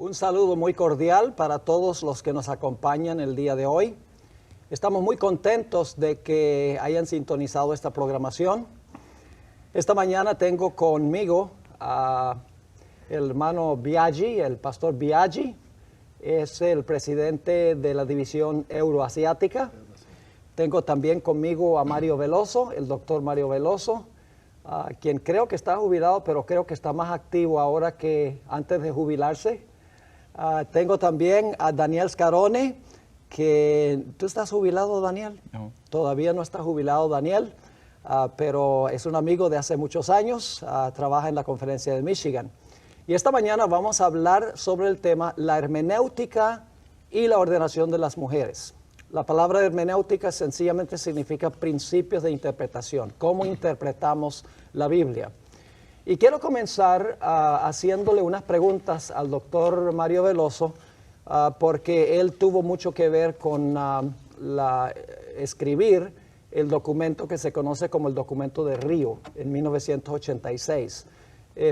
Un saludo muy cordial para todos los que nos acompañan el día de hoy. Estamos muy contentos de que hayan sintonizado esta programación. Esta mañana tengo conmigo a el hermano Biaggi, el pastor Biaggi. Es el presidente de la división euroasiática. Tengo también conmigo a Mario Veloso, el doctor Mario Veloso, quien creo que está jubilado, pero creo que está más activo ahora que antes de jubilarse. Tengo también a Daniel Scarone, que... ¿Tú estás jubilado, Daniel? No. Todavía no está jubilado, Daniel, pero es un amigo de hace muchos años, trabaja en la Conferencia de Michigan. Y esta mañana vamos a hablar sobre el tema la hermenéutica y la ordenación de las mujeres. La palabra hermenéutica sencillamente significa principios de interpretación, cómo interpretamos la Biblia. Y quiero comenzar haciéndole unas preguntas al doctor Mario Veloso, porque él tuvo mucho que ver con escribir el documento que se conoce como el documento de Río en 1986.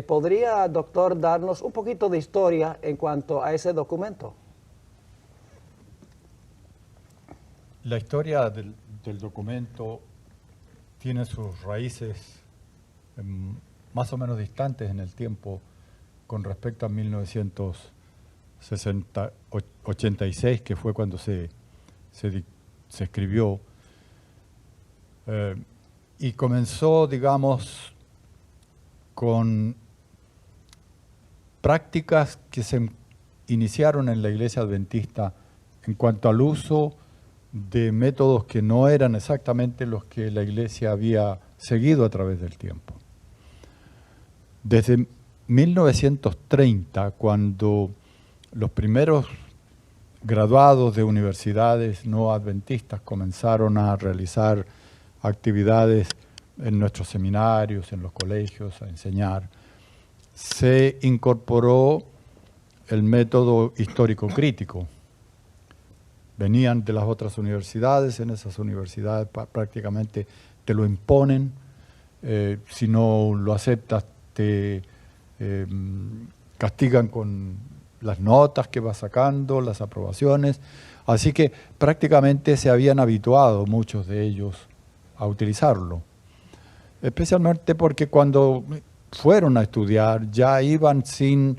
¿Podría, doctor, darnos un poquito de historia en cuanto a ese documento? La historia del documento tiene sus raíces más o menos distantes en el tiempo con respecto a 1986, que fue cuando se escribió, y comenzó, digamos, con prácticas que se iniciaron en la Iglesia Adventista en cuanto al uso de métodos que no eran exactamente los que la Iglesia había seguido a través del tiempo. Desde 1930, cuando los primeros graduados de universidades no adventistas comenzaron a realizar actividades en nuestros seminarios, en los colegios, a enseñar, se incorporó el método histórico crítico. Venían de las otras universidades, en esas universidades prácticamente te lo imponen, si no lo aceptas te castigan con las notas que vas sacando, las aprobaciones, así que prácticamente se habían habituado muchos de ellos a utilizarlo. Especialmente porque cuando fueron a estudiar ya iban sin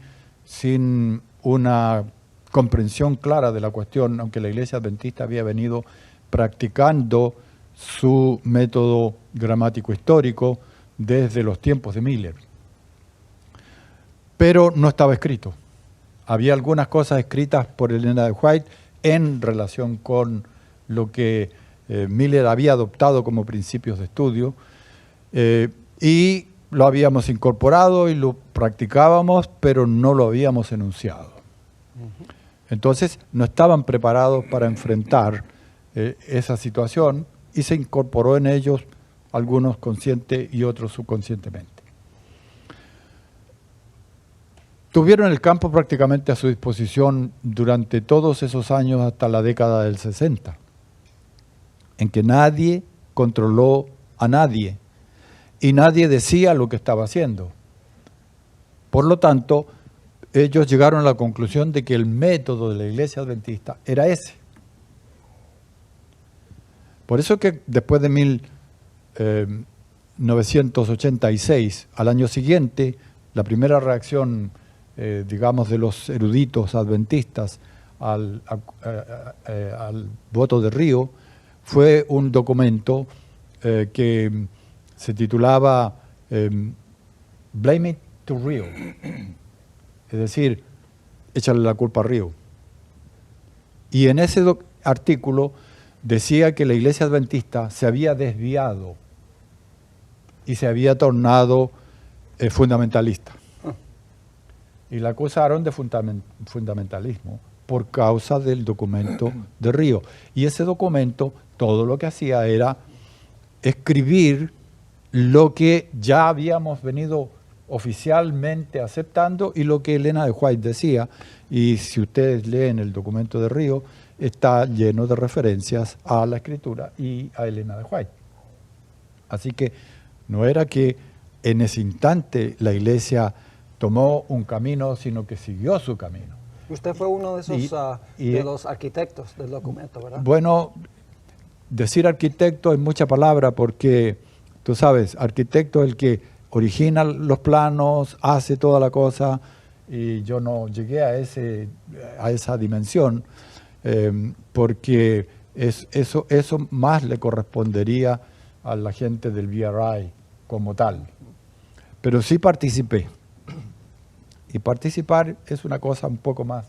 una comprensión clara de la cuestión, aunque la Iglesia Adventista había venido practicando su método gramático histórico desde los tiempos de Miller. Pero no estaba escrito. Había algunas cosas escritas por Elena de White en relación con lo que Miller había adoptado como principios de estudio, y lo habíamos incorporado y lo practicábamos, pero no lo habíamos enunciado. Entonces no estaban preparados para enfrentar esa situación y se incorporó en ellos algunos consciente y otros subconscientemente. Tuvieron el campo prácticamente a su disposición durante todos esos años hasta la década del 60, en que nadie controló a nadie y nadie decía lo que estaba haciendo. Por lo tanto, ellos llegaron a la conclusión de que el método de la Iglesia Adventista era ese. Por eso que después de 1986, al año siguiente, la primera reacción, digamos, de los eruditos adventistas al voto de Río fue un documento que se titulaba Blame It to Rio. Es decir, échale la culpa a Río. Y en ese artículo decía que la Iglesia Adventista se había desviado y se había tornado fundamentalista. Y la acusaron de fundamentalismo por causa del documento de Río. Y ese documento todo lo que hacía era escribir lo que ya habíamos venido oficialmente aceptando y lo que Elena de White decía, y si ustedes leen el documento de Río, está lleno de referencias a la Escritura y a Elena de White. Así que no era que en ese instante la Iglesia tomó un camino, sino que siguió su camino. Usted fue uno de esos y de los arquitectos del documento, ¿verdad? Bueno, decir arquitecto es mucha palabra porque, tú sabes, arquitecto es el que origina los planos, hace toda la cosa, y yo no llegué a esa dimensión porque eso más le correspondería a la gente del BRI como tal. Pero sí participé. Y participar es una cosa un poco más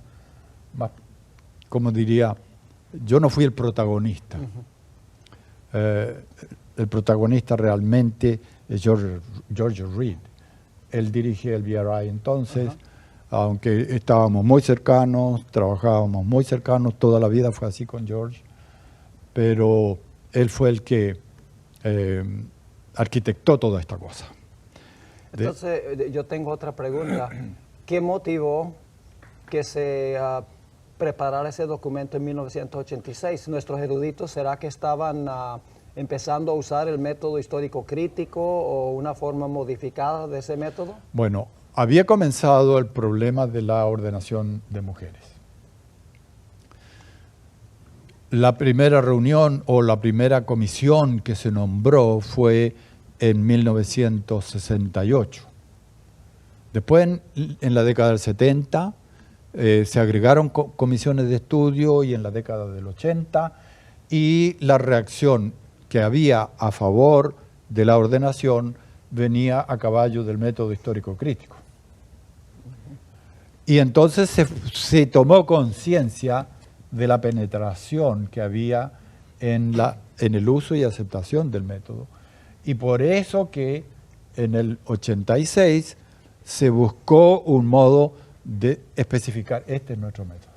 como diría, yo no fui el protagonista. El protagonista realmente es George Reed. Él dirige el BRI entonces, aunque estábamos muy cercanos, trabajábamos muy cercanos, toda la vida fue así con George, pero él fue el que arquitectó toda esta cosa. Entonces, yo tengo otra pregunta. ¿Qué motivó que se preparara ese documento en 1986? ¿Nuestros eruditos será que estaban empezando a usar el método histórico crítico o una forma modificada de ese método? Bueno, había comenzado el problema de la ordenación de mujeres. La primera reunión o la primera comisión que se nombró fue en 1968. Después, en la década del 70, se agregaron comisiones de estudio y en la década del 80, y la reacción que había a favor de la ordenación venía a caballo del método histórico crítico. Y entonces se tomó conciencia de la penetración que había en el uso y aceptación del método. Y por eso que en el 86 se buscó un modo de especificar, este es nuestro método.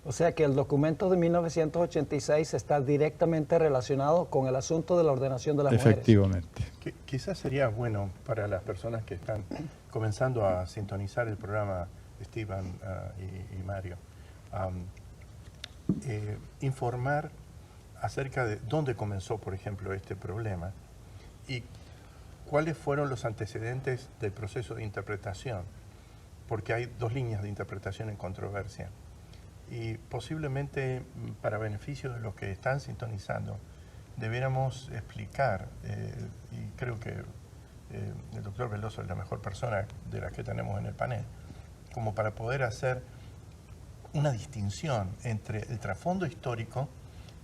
O sea que el documento de 1986 está directamente relacionado con el asunto de la ordenación de las mujeres. Efectivamente. Quizás sería bueno para las personas que están comenzando a sintonizar el programa, Esteban y Mario, informar acerca de dónde comenzó, por ejemplo, este problema y cuáles fueron los antecedentes del proceso de interpretación, porque hay dos líneas de interpretación en controversia. Y posiblemente, para beneficio de los que están sintonizando, debiéramos explicar, y creo que el doctor Veloso es la mejor persona de las que tenemos en el panel, como para poder hacer una distinción entre el trasfondo histórico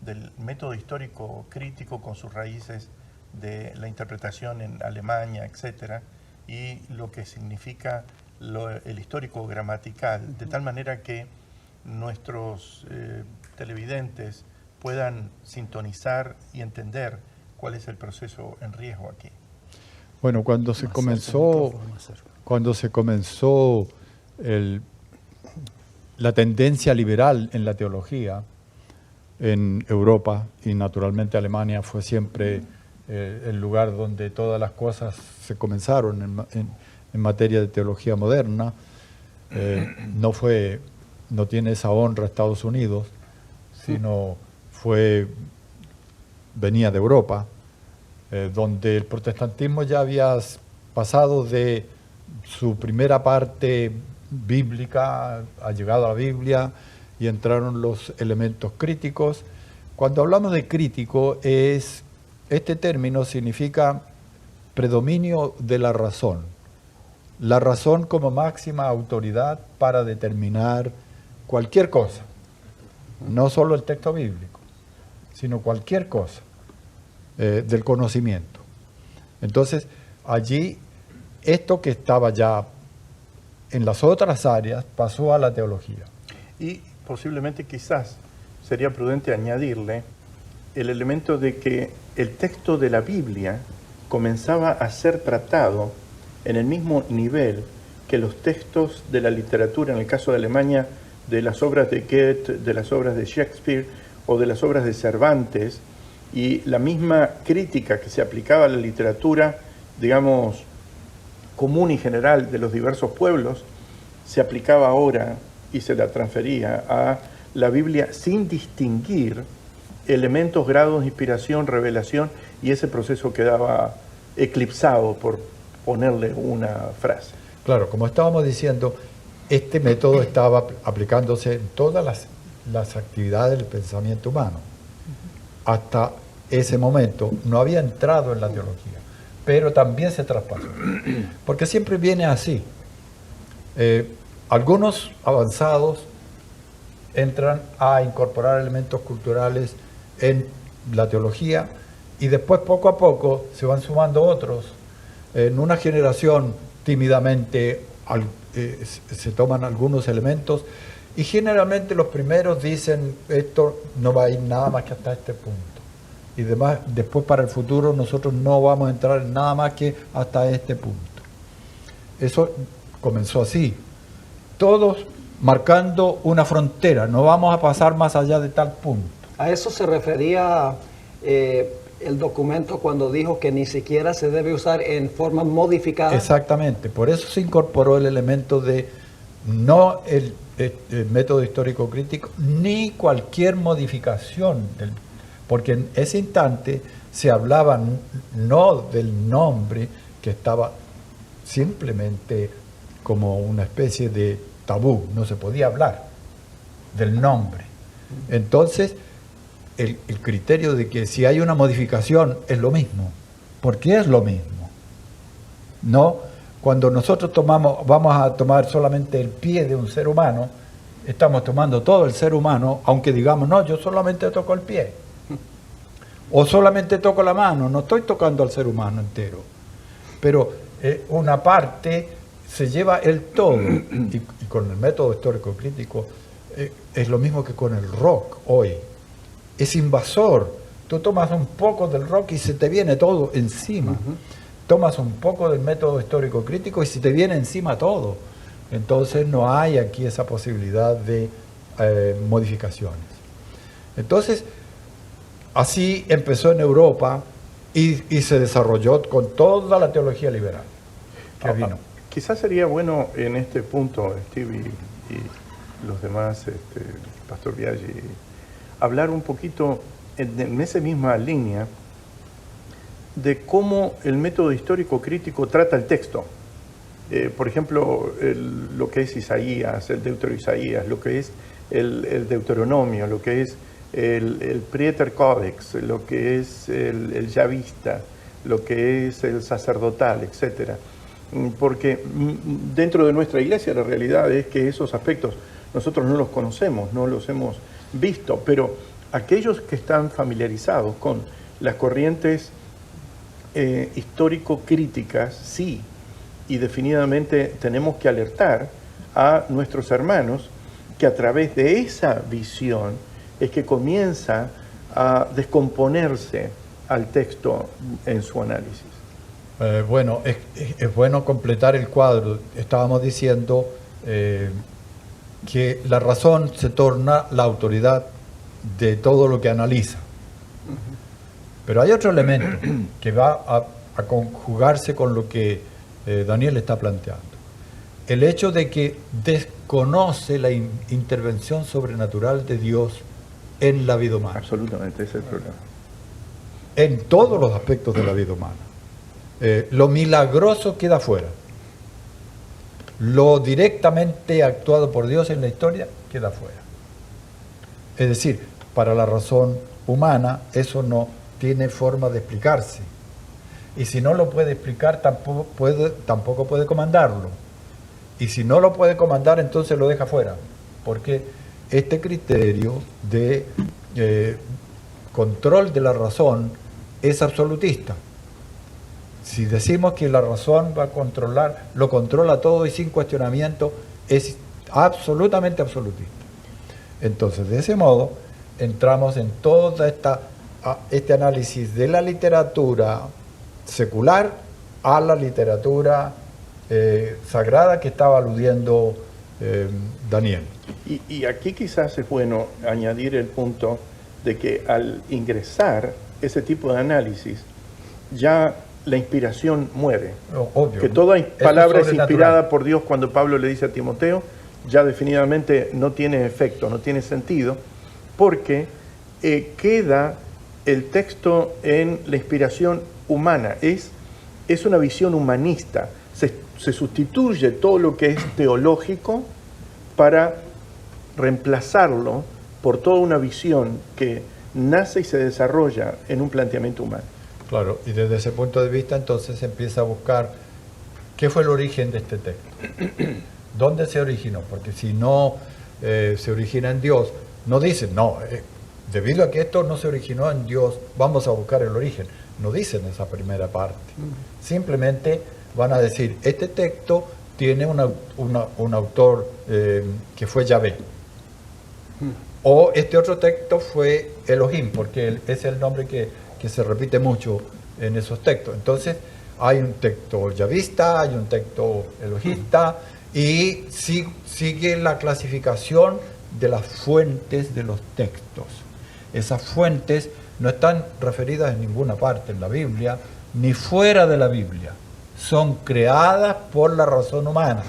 del método histórico crítico con sus raíces de la interpretación en Alemania, etcétera, y lo que significa el histórico gramatical, de tal manera que nuestros televidentes puedan sintonizar y entender cuál es el proceso en riesgo aquí. Bueno, cuando se comenzó la tendencia liberal en la teología en Europa, y naturalmente Alemania fue siempre el lugar donde todas las cosas se comenzaron en materia de teología moderna, no tiene esa honra Estados Unidos, sino venía de Europa, donde el protestantismo ya había pasado de su primera parte bíblica, ha llegado a la Biblia y entraron los elementos críticos. Cuando hablamos de crítico, este término significa predominio de la razón como máxima autoridad para determinar cualquier cosa, no solo el texto bíblico, sino cualquier cosa del conocimiento. Entonces, allí, esto que estaba ya en las otras áreas pasó a la teología. Y posiblemente quizás sería prudente añadirle el elemento de que el texto de la Biblia comenzaba a ser tratado en el mismo nivel que los textos de la literatura, en el caso de Alemania, de las obras de Goethe, de las obras de Shakespeare o de las obras de Cervantes, y la misma crítica que se aplicaba a la literatura, digamos, común y general de los diversos pueblos, se aplicaba ahora y se la transfería a la Biblia sin distinguir elementos, grados de inspiración, revelación, y ese proceso quedaba eclipsado, por ponerle una frase. Claro, como estábamos diciendo, este método estaba aplicándose en todas las actividades del pensamiento humano. Hasta ese momento no había entrado en la teología, pero también se traspasó. Porque siempre viene así. Algunos avanzados entran a incorporar elementos culturales en la teología y después poco a poco se van sumando otros. En una generación tímidamente se toman algunos elementos y generalmente los primeros dicen esto no va a ir nada más que hasta este punto. Y después para el futuro nosotros no vamos a entrar en nada más que hasta este punto. Eso comenzó así. Todos marcando una frontera, no vamos a pasar más allá de tal punto. A eso se refería el documento cuando dijo que ni siquiera se debe usar en forma modificada. Exactamente, por eso se incorporó el elemento de no el método histórico crítico, ni cualquier modificación, porque en ese instante se hablaba no del nombre, que estaba simplemente como una especie de tabú, no se podía hablar del nombre. Entonces, el criterio de que si hay una modificación es lo mismo, porque es lo mismo. No, cuando nosotros vamos a tomar solamente el pie de un ser humano, estamos tomando todo el ser humano, aunque digamos, no, yo solamente toco el pie, o solamente toco la mano, no estoy tocando al ser humano entero, pero una parte se lleva el todo, y con el método histórico crítico es lo mismo que con el rock hoy. Es invasor. Tú tomas un poco del rock y se te viene todo encima. Tomas un poco del método histórico crítico y se te viene encima todo. Entonces no hay aquí esa posibilidad de modificaciones. Entonces, así empezó en Europa y se desarrolló con toda la teología liberal que vino. Quizás sería bueno en este punto, Steve y los demás, Pastor Biaggi, hablar un poquito en esa misma línea de cómo el método histórico crítico trata el texto. Por ejemplo, lo que es Isaías, el Deutero-Isaías, lo que es el Deuteronomio, lo que es el Prieter Codex, lo que es el Yavista, lo que es el sacerdotal, etcétera. Porque dentro de nuestra iglesia la realidad es que esos aspectos nosotros no los conocemos, no los hemos visto, pero aquellos que están familiarizados con las corrientes histórico-críticas, sí, y definitivamente tenemos que alertar a nuestros hermanos que a través de esa visión es que comienza a descomponerse al texto en su análisis. Bueno, es bueno completar el cuadro. Estábamos diciendo que la razón se torna la autoridad de todo lo que analiza. Pero hay otro elemento que va a conjugarse con lo que Daniel está planteando. El hecho de que desconoce la intervención sobrenatural de Dios en la vida humana. Absolutamente, ese es el problema. En todos los aspectos de la vida humana. Lo milagroso queda fuera. Lo directamente actuado por Dios en la historia queda fuera. Es decir, para la razón humana eso no tiene forma de explicarse. Y si no lo puede explicar, tampoco puede comandarlo. Y si no lo puede comandar, entonces lo deja fuera. Porque este criterio de control de la razón es absolutista. Si decimos que la razón va a controlar, lo controla todo y sin cuestionamiento, es absolutamente absolutista. Entonces, de ese modo, entramos en todo este análisis de la literatura secular a la literatura sagrada que estaba aludiendo Daniel. Y aquí quizás es bueno añadir el punto de que al ingresar ese tipo de análisis, ya la inspiración muere. Obvio, que toda palabra es inspirada sobrenatural por Dios. Cuando Pablo le dice a Timoteo, ya definitivamente no tiene efecto, no tiene sentido, porque queda el texto en la inspiración humana. Es una visión humanista. se sustituye todo lo que es teológico para reemplazarlo por toda una visión que nace y se desarrolla en un planteamiento humano. Claro, y desde ese punto de vista entonces se empieza a buscar qué fue el origen de este texto, dónde se originó, porque si no se origina en Dios, no dicen, no, debido a que esto no se originó en Dios, vamos a buscar el origen. No dicen esa primera parte. Simplemente van a decir, este texto tiene un autor que fue Yahvé. O este otro texto fue Elohim, porque es el nombre que se repite mucho en esos textos. Entonces, hay un texto yavista, hay un texto elohista, y sigue la clasificación de las fuentes de los textos. Esas fuentes no están referidas en ninguna parte en la Biblia, ni fuera de la Biblia. Son creadas por la razón humana.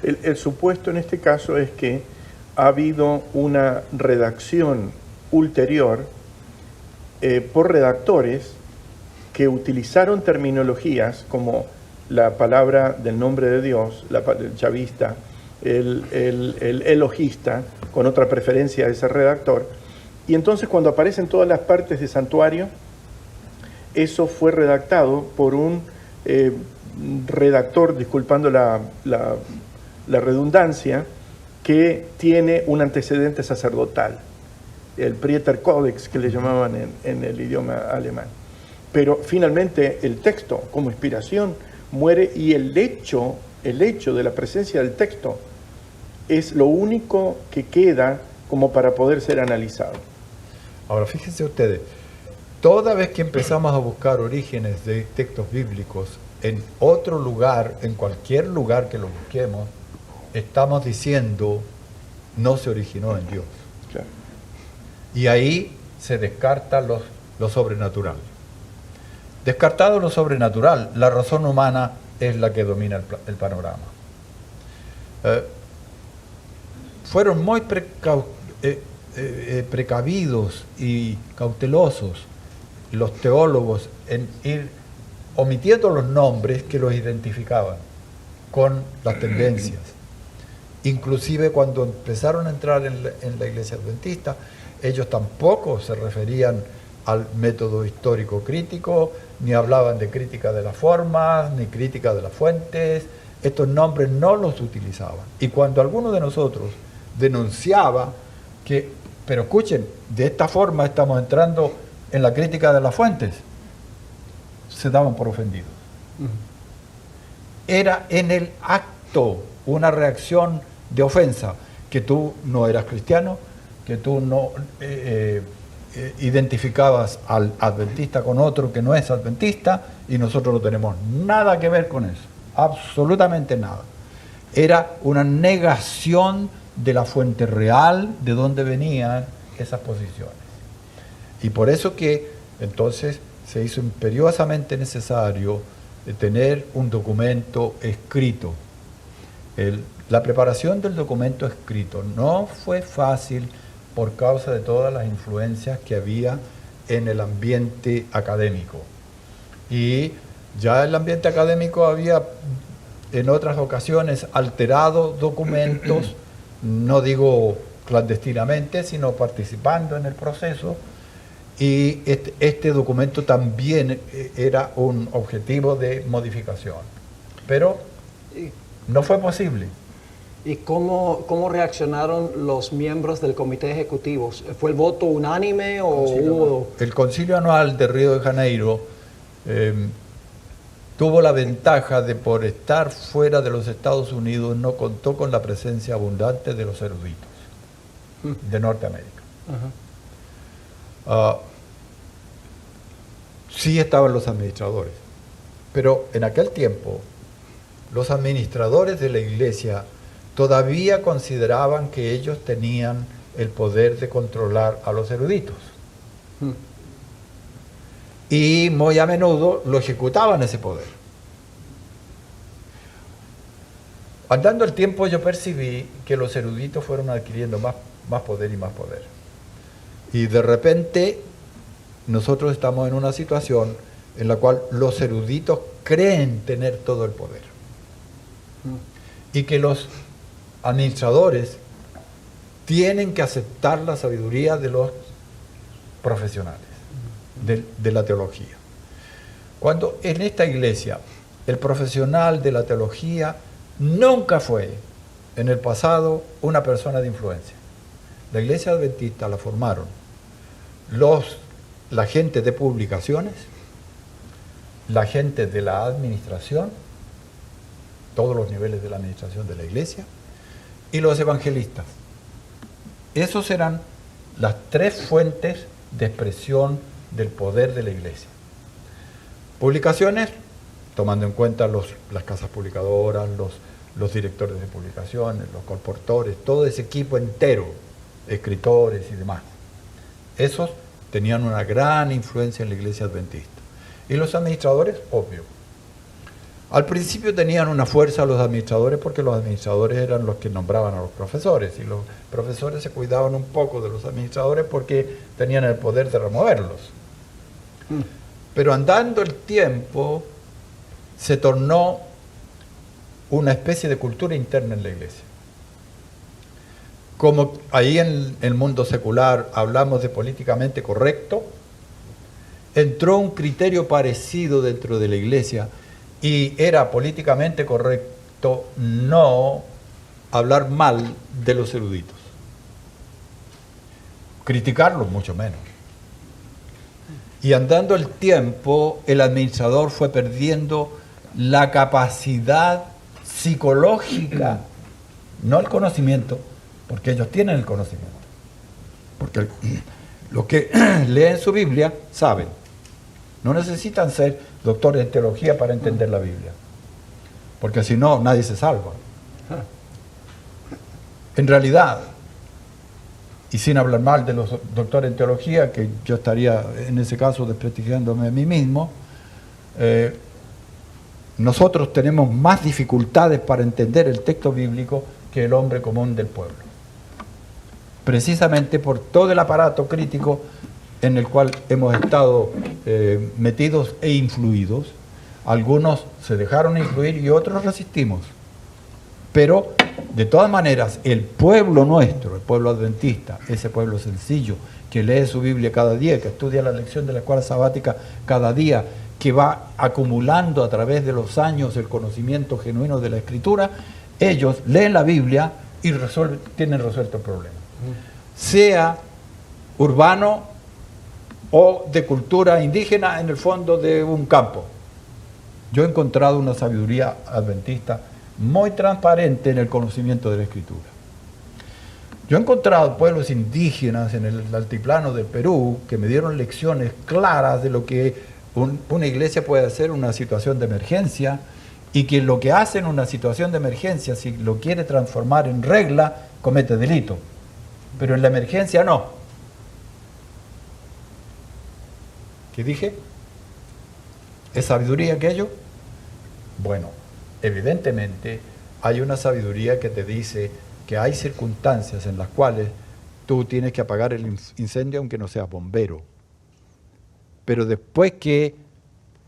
El supuesto en este caso es que ha habido una redacción ulterior por redactores que utilizaron terminologías como la palabra del nombre de Dios, el chavista, el elohista, con otra preferencia de ese redactor. Y entonces cuando aparecen todas las partes de santuario, eso fue redactado por un redactor, disculpando la redundancia, que tiene un antecedente sacerdotal, el Prieter Codex, que le llamaban en el idioma alemán. Pero finalmente el texto, como inspiración, muere, y el hecho de la presencia del texto es lo único que queda como para poder ser analizado. Ahora, fíjense ustedes, toda vez que empezamos a buscar orígenes de textos bíblicos en otro lugar, en cualquier lugar que lo busquemos, estamos diciendo, no se originó en Dios. Claro. Y ahí se descarta lo sobrenatural. Descartado lo sobrenatural, la razón humana es la que domina el panorama. Fueron muy precavidos y cautelosos los teólogos en ir omitiendo los nombres que los identificaban con las tendencias. Inclusive cuando empezaron a entrar en la iglesia adventista, ellos tampoco se referían al método histórico crítico, ni hablaban de crítica de las formas, ni crítica de las fuentes. Estos nombres no los utilizaban. Y cuando alguno de nosotros denunciaba que, pero escuchen, de esta forma estamos entrando en la crítica de las fuentes, se daban por ofendidos. Era en el acto una reacción de ofensa, que tú no eras cristiano, que tú no identificabas al adventista con otro que no es adventista, y nosotros no tenemos nada que ver con eso, absolutamente nada. Era una negación de la fuente real de donde venían esas posiciones. Y por eso que entonces se hizo imperiosamente necesario tener un documento escrito. La preparación del documento escrito no fue fácil por causa de todas las influencias que había en el ambiente académico. Y ya el ambiente académico había en otras ocasiones alterado documentos, no digo clandestinamente, sino participando en el proceso, y este documento también era un objetivo de modificación. Pero no fue posible. ¿Y cómo reaccionaron los miembros del comité ejecutivo? ¿Fue el voto unánime o hubo...? El concilio anual de Río de Janeiro tuvo la ventaja de, por estar fuera de los Estados Unidos, no contó con la presencia abundante de los eruditos de Norteamérica. Sí estaban los administradores, pero en aquel tiempo los administradores de la iglesia todavía consideraban que ellos tenían el poder de controlar a los eruditos. Y muy a menudo lo ejecutaban ese poder. Andando el tiempo yo percibí que los eruditos fueron adquiriendo más poder y más poder. Y de repente nosotros estamos en una situación en la cual los eruditos creen tener todo el poder. y que los administradores tienen que aceptar la sabiduría de los profesionales de la teología. Cuando en esta iglesia el profesional de la teología nunca fue en el pasado una persona de influencia. La iglesia adventista la formaron la gente de publicaciones, la gente de la administración, todos los niveles de la administración de la iglesia, y los evangelistas. Esos eran las tres fuentes de expresión del poder de la iglesia. Publicaciones, tomando en cuenta las casas publicadoras, los directores de publicaciones, los colportores, todo ese equipo entero, escritores y demás. Esos tenían una gran influencia en la iglesia adventista. Y los administradores, obvio. Al principio tenían una fuerza los administradores porque los administradores eran los que nombraban a los profesores y los profesores se cuidaban un poco de los administradores porque tenían el poder de removerlos. Pero andando el tiempo se tornó una especie de cultura interna en la iglesia. Como ahí en el mundo secular hablamos de políticamente correcto, entró un criterio parecido dentro de la iglesia y era políticamente correcto no hablar mal de los eruditos. Criticarlos mucho menos. Y andando el tiempo, el administrador fue perdiendo la capacidad psicológica, no el conocimiento, porque ellos tienen el conocimiento. Porque los que leen su Biblia saben. No necesitan ser doctores en teología para entender la Biblia. Porque si no, nadie se salva. En realidad, y sin hablar mal de los doctores en teología, que yo estaría en ese caso desprestigiándome a mí mismo, nosotros tenemos más dificultades para entender el texto bíblico que el hombre común del pueblo. Precisamente por todo el aparato crítico en el cual hemos estado metidos e influidos. Algunos se dejaron influir y otros resistimos. Pero, de todas maneras, el pueblo nuestro, el pueblo adventista, ese pueblo sencillo, que lee su Biblia cada día, que estudia la lección de la escuela sabática cada día, que va acumulando a través de los años el conocimiento genuino de la Escritura, ellos leen la Biblia y tienen resuelto el problema. Sea urbano o de cultura indígena en el fondo de un campo. Yo he encontrado una sabiduría adventista muy transparente en el conocimiento de la Escritura. Yo he encontrado pueblos indígenas en el altiplano del Perú que me dieron lecciones claras de lo que una iglesia puede hacer en una situación de emergencia y que lo que hace en una situación de emergencia, si lo quiere transformar en regla, comete delito. Pero en la emergencia no. ¿Qué dije? ¿Es sabiduría aquello? Bueno, evidentemente hay una sabiduría que te dice que hay circunstancias en las cuales tú tienes que apagar el incendio aunque no seas bombero. Pero después que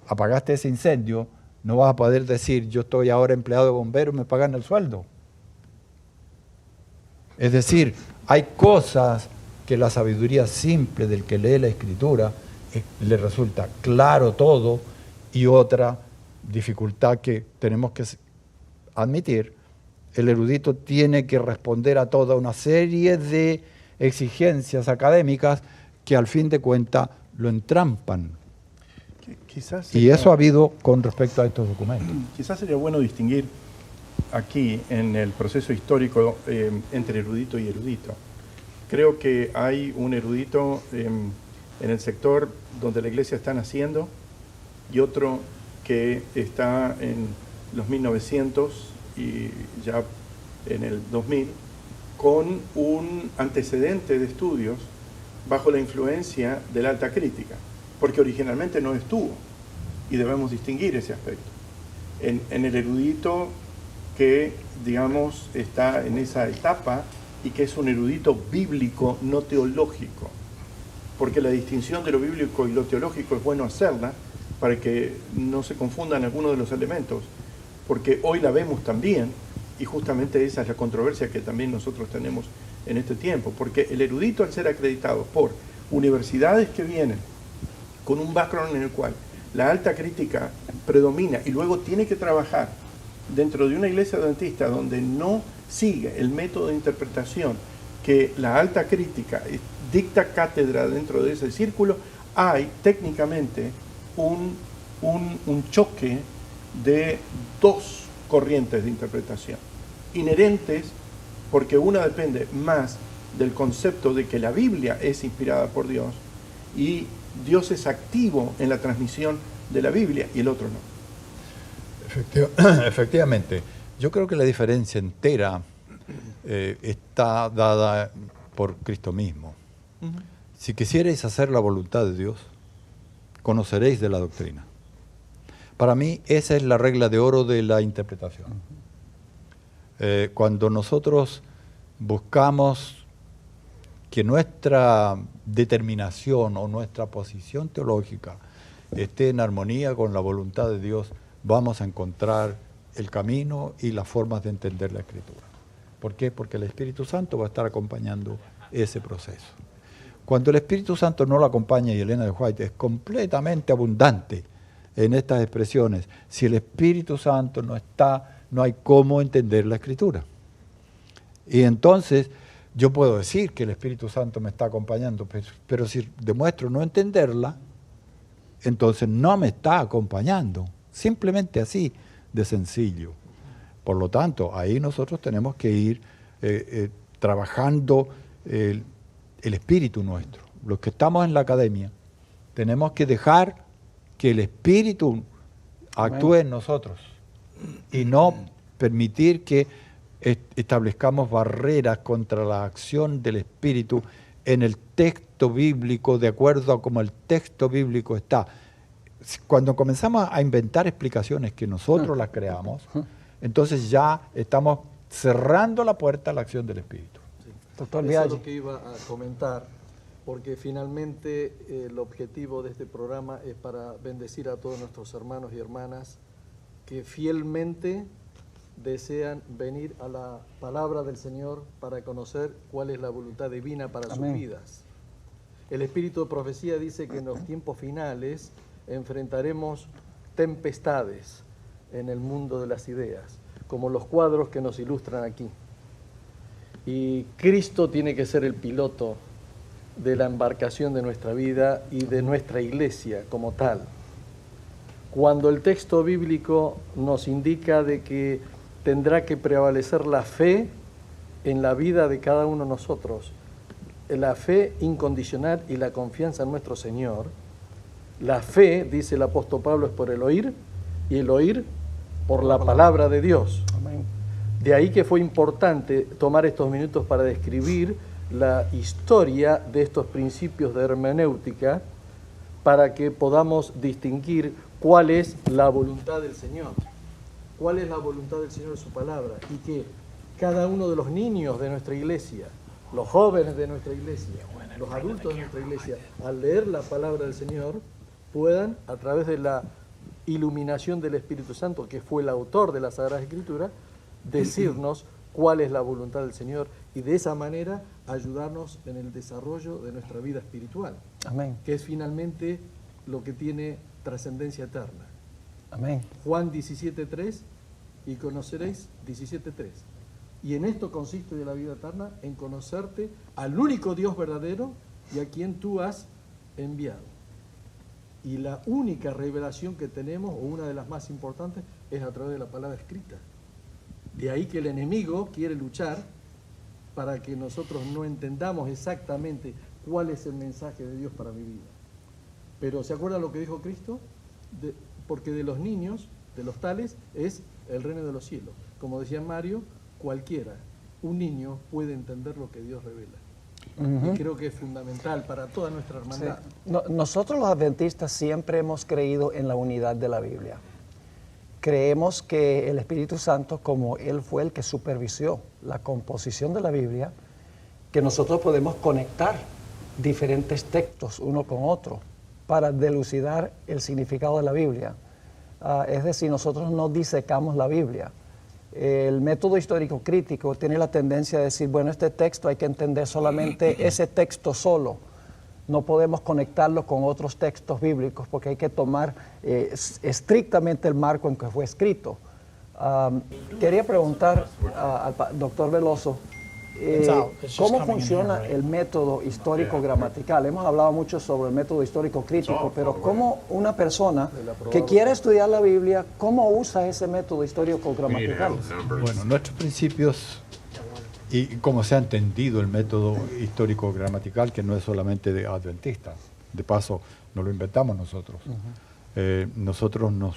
apagaste ese incendio, no vas a poder decir, yo estoy ahora empleado de bombero y me pagan el sueldo. Es decir, hay cosas que la sabiduría simple del que lee la Escritura le resulta claro todo, y otra dificultad que tenemos que admitir, el erudito tiene que responder a toda una serie de exigencias académicas que al fin de cuentas lo entrampan. Y eso ha habido con respecto a estos documentos. Quizás sería bueno distinguir aquí en el proceso histórico entre erudito y erudito. Creo que hay un erudito en el sector donde la iglesia está naciendo y otro que está en los 1900 y ya en el 2000 con un antecedente de estudios bajo la influencia de la alta crítica, porque originalmente no estuvo, y debemos distinguir ese aspecto. En el erudito que, digamos, está en esa etapa y que es un erudito bíblico, no teológico, porque la distinción de lo bíblico y lo teológico es bueno hacerla para que no se confundan algunos de los elementos. porque hoy la vemos también, y justamente esa es la controversia que también nosotros tenemos en este tiempo, porque el erudito, al ser acreditado por universidades que vienen con un background en el cual la alta crítica predomina y luego tiene que trabajar dentro de una iglesia adventista donde no sigue el método de interpretación que la alta crítica dicta cátedra dentro de ese círculo, hay técnicamente un choque de dos corrientes de interpretación inherentes, porque una depende más del concepto de que la Biblia es inspirada por Dios y Dios es activo en la transmisión de la Biblia, y el otro no. Efectivamente, yo creo que la diferencia entera está dada por Cristo mismo. Si quisierais hacer la voluntad de Dios, conoceréis de la doctrina. Para mí esa es la regla de oro de la interpretación. Cuando nosotros buscamos que nuestra determinación o nuestra posición teológica esté en armonía con la voluntad de Dios, vamos a encontrar el camino y las formas de entender la Escritura. ¿Por qué? Porque el Espíritu Santo va a estar acompañando ese proceso. Cuando el Espíritu Santo no lo acompaña, y Elena de White es completamente abundante en estas expresiones, si el Espíritu Santo no está, no hay cómo entender la Escritura. Y entonces yo puedo decir que el Espíritu Santo me está acompañando, pero si demuestro no entenderla, entonces no me está acompañando. Simplemente así de sencillo. Por lo tanto, ahí nosotros tenemos que ir trabajando el espíritu nuestro. Los que estamos en la academia, tenemos que dejar que el Espíritu actúe en nosotros y no permitir que establezcamos barreras contra la acción del Espíritu en el texto bíblico, de acuerdo a cómo el texto bíblico está. Cuando comenzamos a inventar explicaciones que nosotros las creamos, entonces ya estamos cerrando la puerta a la acción del Espíritu. Sí. Doctor Eso Biaggi. es lo que iba a comentar, porque finalmente el objetivo de este programa es para bendecir a todos nuestros hermanos y hermanas que fielmente desean venir a la palabra del Señor para conocer cuál es la voluntad divina para sus vidas. El Espíritu de Profecía dice que en los tiempos finales enfrentaremos tempestades en el mundo de las ideas, como los cuadros que nos ilustran aquí. Y Cristo tiene que ser el piloto de la embarcación de nuestra vida y de nuestra iglesia como tal. Cuando el texto bíblico nos indica de que tendrá que prevalecer la fe en la vida de cada uno de nosotros, la fe incondicional y la confianza en nuestro Señor. La fe, dice el apóstol Pablo, es por el oír, y el oír por la palabra de Dios. Amén. De ahí que fue importante tomar estos minutos para describir la historia de estos principios de hermenéutica, para que podamos distinguir cuál es la voluntad del Señor, cuál es la voluntad del Señor en su palabra, y que cada uno de los niños de nuestra iglesia, los jóvenes de nuestra iglesia, los adultos de nuestra iglesia, al leer la palabra del Señor, puedan, a través de la iluminación del Espíritu Santo, que fue el autor de la Sagrada Escritura, decirnos cuál es la voluntad del Señor y de esa manera ayudarnos en el desarrollo de nuestra vida espiritual, Amén. que es finalmente lo que tiene trascendencia eterna. Amén. Juan 17:3, y conoceréis 17:3. Y en esto consiste de la vida eterna, en conocerte al único Dios verdadero y a quien tú has enviado. Y la única revelación que tenemos, o una de las más importantes, es a través de la palabra escrita. De ahí que el enemigo quiere luchar para que nosotros no entendamos exactamente cuál es el mensaje de Dios para mi vida. Pero ¿se acuerdan lo que dijo Cristo? Porque de los niños, de los tales, es el reino de los cielos. Como decía Mario, cualquiera, un niño puede entender lo que Dios revela. Y creo que es fundamental para toda nuestra hermandad. Sí. Nosotros los adventistas siempre hemos creído en la unidad de la Biblia. Creemos que el Espíritu Santo, como Él fue el que supervisó la composición de la Biblia, que nosotros podemos conectar diferentes textos uno con otro para delucidar el significado de la Biblia. Es decir, nosotros no disecamos la Biblia. El método histórico crítico tiene la tendencia de decir, bueno, este texto hay que entender solamente ese texto solo. No podemos conectarlo con otros textos bíblicos porque hay que tomar estrictamente el marco en que fue escrito. Quería preguntar al doctor Veloso, ¿cómo funciona el método histórico gramatical? Hemos hablado mucho sobre el método histórico crítico, pero ¿cómo una persona que quiere estudiar la Biblia, cómo usa ese método histórico gramatical? Bueno, nuestros principios y cómo se ha entendido el método histórico gramatical, que no es solamente de adventistas, de paso no lo inventamos nosotros. Nosotros nos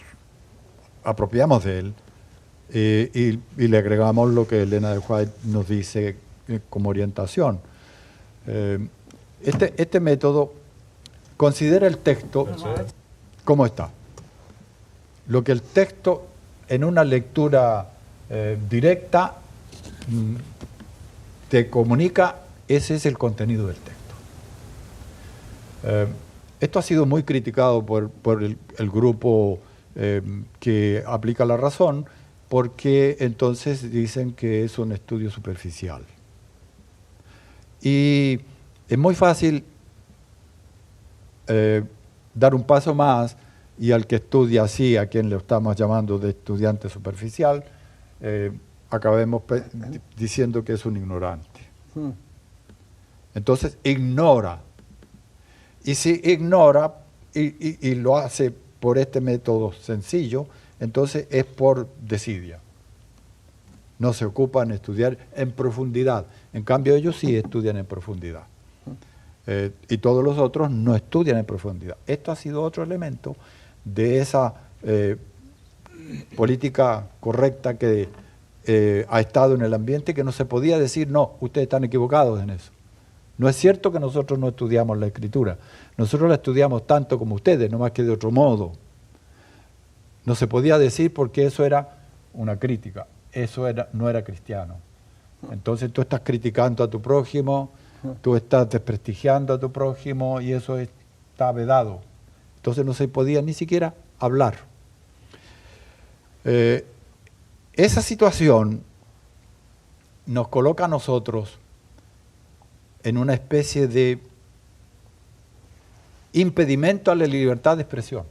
apropiamos de él y le agregamos lo que Elena de White nos dice como orientación. Este método considera el texto como está. Lo que el texto en una lectura directa te comunica, ese es el contenido del texto. Esto ha sido muy criticado por el grupo que aplica la razón, porque entonces dicen que es un estudio superficial. Y es muy fácil dar un paso más y al que estudia así, a quien le estamos llamando de estudiante superficial, acabemos diciendo que es un ignorante. Entonces ignora. Y si ignora y lo hace por este método sencillo, entonces es por desidia. No se ocupan en estudiar en profundidad. En cambio, ellos sí estudian en profundidad. Y todos los otros no estudian en profundidad. Esto ha sido otro elemento de esa política correcta que ha estado en el ambiente, que no se podía decir, no, ustedes están equivocados en eso. No es cierto que nosotros no estudiamos la Escritura. Nosotros la estudiamos tanto como ustedes, no más que de otro modo. No se podía decir porque eso era una crítica, eso no era cristiano. Entonces tú estás criticando a tu prójimo, tú estás desprestigiando a tu prójimo y eso está vedado. Entonces no se podía ni siquiera hablar. Esa situación nos coloca a nosotros en una especie de impedimento a la libertad de expresión.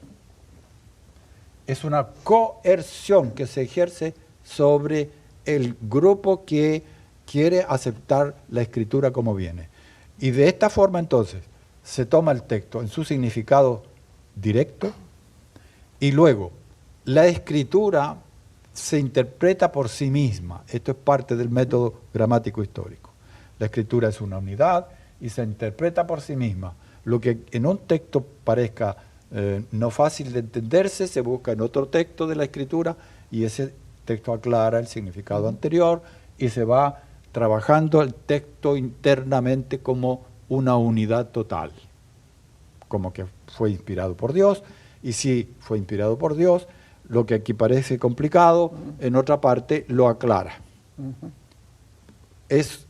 Es una coerción que se ejerce sobre el grupo que quiere aceptar la Escritura como viene. Y de esta forma entonces se toma el texto en su significado directo y luego la Escritura se interpreta por sí misma. Esto es parte del método gramático histórico. La Escritura es una unidad y se interpreta por sí misma. Lo que en un texto parezca no fácil de entenderse, se busca en otro texto de la Escritura y ese texto aclara el significado anterior y se va trabajando el texto internamente como una unidad total, como que fue inspirado por Dios, y si fue inspirado por Dios, lo que aquí parece complicado, en otra parte lo aclara. Es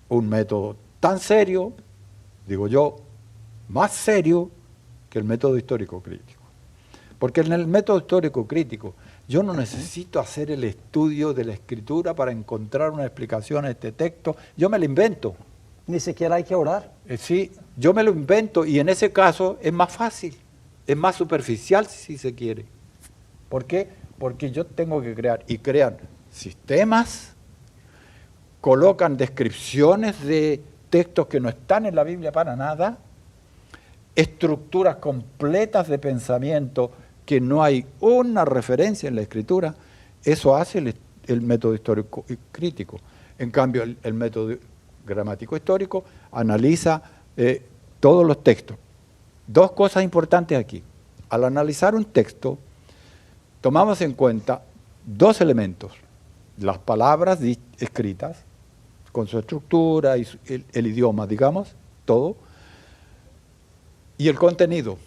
un método tan serio, digo yo, más serio que el método histórico crítico. Porque en el método histórico crítico yo no necesito hacer el estudio de la Escritura para encontrar una explicación a este texto, yo me lo invento. Ni siquiera hay que orar. Sí, yo me lo invento y en ese caso es más fácil, es más superficial si se quiere. ¿Por qué? Porque yo tengo que crear, y crean sistemas, colocan descripciones de textos que no están en la Biblia para nada, estructuras completas de pensamiento que no hay una referencia en la Escritura. Eso hace el método histórico y crítico. En cambio, el método gramático histórico analiza todos los textos. Dos cosas importantes aquí. Al analizar un texto, tomamos en cuenta dos elementos: las palabras escritas, con su estructura y el idioma, digamos, todo, y el contenido.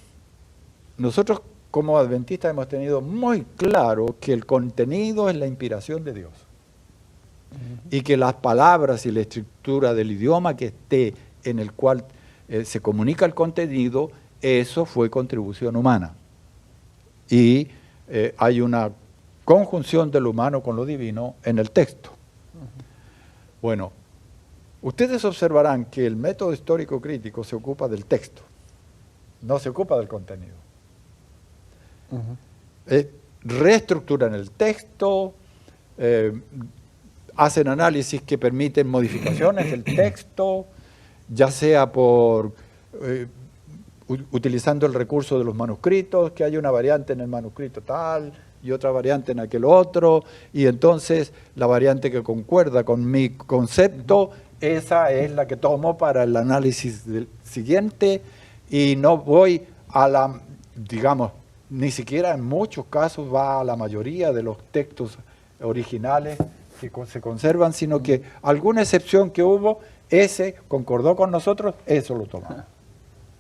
Nosotros como adventistas hemos tenido muy claro que el contenido es la inspiración de Dios. Y que las palabras y la estructura del idioma que esté en el cual se comunica el contenido, eso fue contribución humana. Y hay una conjunción de lo humano con lo divino en el texto. Bueno, ustedes observarán que el método histórico crítico se ocupa del texto, no se ocupa del contenido. Reestructuran el texto, hacen análisis que permiten modificaciones del texto, ya sea por utilizando el recurso de los manuscritos, que hay una variante en el manuscrito tal y otra variante en aquel otro, y entonces la variante que concuerda con mi concepto, esa es la que tomo para el análisis del siguiente, y no voy a la, digamos, ni siquiera en muchos casos va a la mayoría de los textos originales que se conservan, sino que alguna excepción que hubo, ese concordó con nosotros, eso lo tomamos.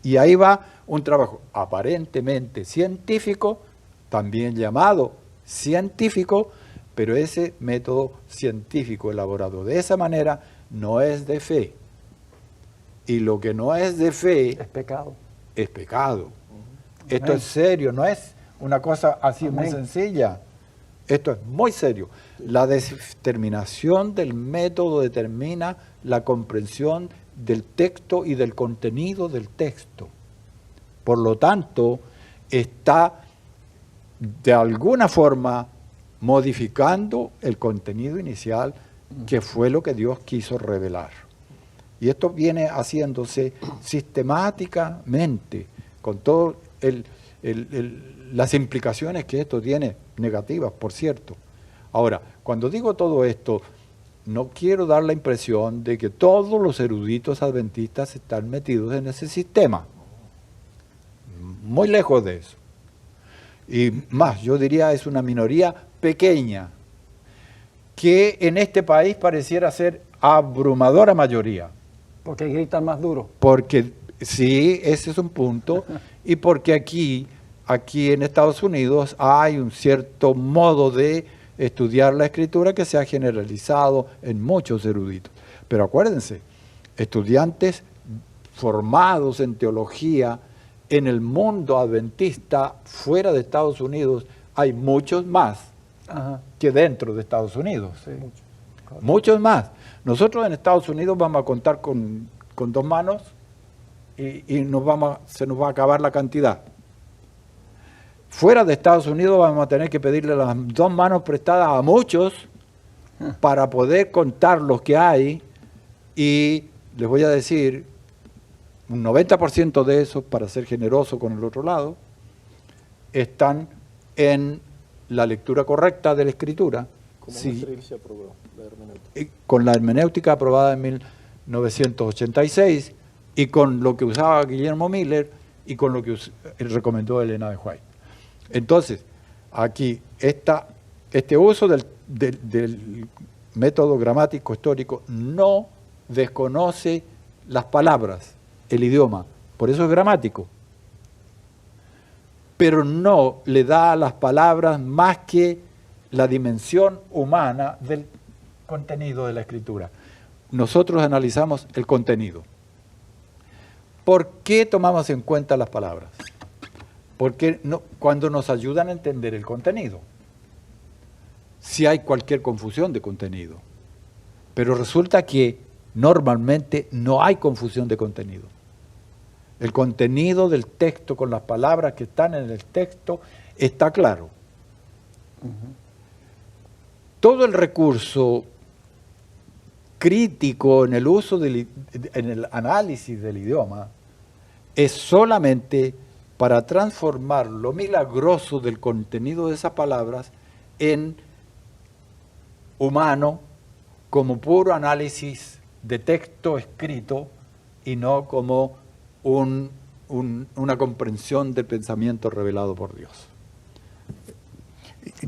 Y ahí va un trabajo aparentemente científico, también llamado científico, pero ese método científico elaborado de esa manera no es de fe. Y lo que no es de fe Es pecado. es pecado. Esto es serio, no es una cosa así muy sencilla. Esto es muy serio. La determinación del método determina la comprensión del texto y del contenido del texto. Por lo tanto, está de alguna forma modificando el contenido inicial, que fue lo que Dios quiso revelar. Y esto viene haciéndose sistemáticamente, con todas las implicaciones que esto tiene, negativas, por cierto. Ahora, cuando digo todo esto, no quiero dar la impresión de que todos los eruditos adventistas están metidos en ese sistema. Muy lejos de eso. Y más, yo diría, es una minoría pequeña, que en este país pareciera ser abrumadora mayoría. Porque gritan más duro. Porque sí, ese es un punto, y porque aquí en Estados Unidos hay un cierto modo de estudiar la Escritura que se ha generalizado en muchos eruditos. Pero acuérdense, estudiantes formados en teología en el mundo adventista fuera de Estados Unidos hay muchos más que dentro de Estados Unidos. Sí. Muchos más. Nosotros en Estados Unidos vamos a contar con dos manos y se nos va a acabar la cantidad. Fuera de Estados Unidos vamos a tener que pedirle las dos manos prestadas a muchos para poder contar los que hay, y les voy a decir, un 90% de esos, para ser generoso con el otro lado, están en la lectura correcta de la Escritura. Como sí, nuestra iglesia aprobó la hermenéutica. con la hermenéutica aprobada en 1986 y con lo que usaba Guillermo Miller y con lo que recomendó Elena de White. Entonces, aquí este uso del método gramático histórico no desconoce las palabras, el idioma, por eso es gramático, pero no le da a las palabras más que la dimensión humana del contenido de la Escritura. Nosotros analizamos el contenido. ¿Por qué tomamos en cuenta las palabras? Porque cuando nos ayudan a entender el contenido, si hay cualquier confusión de contenido, pero resulta que normalmente no hay confusión de contenido. El contenido del texto con las palabras que están en el texto está claro. Todo el recurso crítico en el uso en el análisis del idioma es solamente para transformar lo milagroso del contenido de esas palabras en humano, como puro análisis de texto escrito y no como una comprensión del pensamiento revelado por Dios.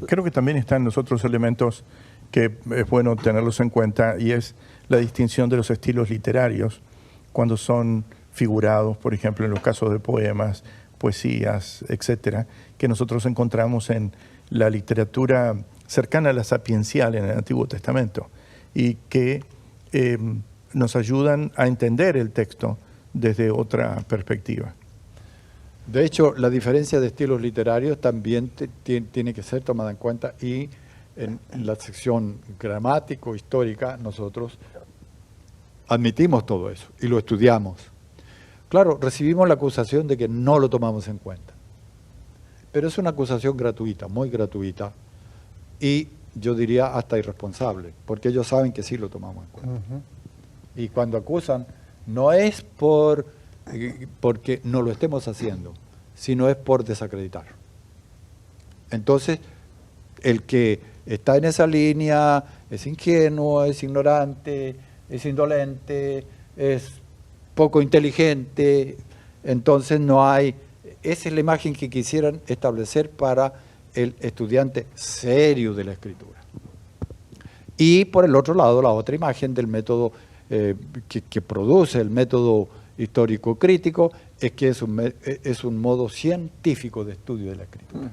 Creo que también están los otros elementos que es bueno tenerlos en cuenta, y es la distinción de los estilos literarios cuando son figurados, por ejemplo, en los casos de poemas, poesías, etcétera, que nosotros encontramos en la literatura cercana a la sapiencial en el Antiguo Testamento, y que nos ayudan a entender el texto desde otra perspectiva. De hecho, la diferencia de estilos literarios también tiene que ser tomada en cuenta, y en la sección gramático-histórica nosotros admitimos todo eso y lo estudiamos. Claro, recibimos la acusación de que no lo tomamos en cuenta, pero es una acusación gratuita, muy gratuita, y yo diría hasta irresponsable, porque ellos saben que sí lo tomamos en cuenta. Y cuando acusan, no es porque no lo estemos haciendo, sino es por desacreditar. Entonces, el que está en esa línea es ingenuo, es ignorante, es indolente, es poco inteligente, entonces no hay... Esa es la imagen que quisieran establecer para el estudiante serio de la escritura. Y por el otro lado, la otra imagen del método que produce el método histórico crítico es que es un modo científico de estudio de la escritura.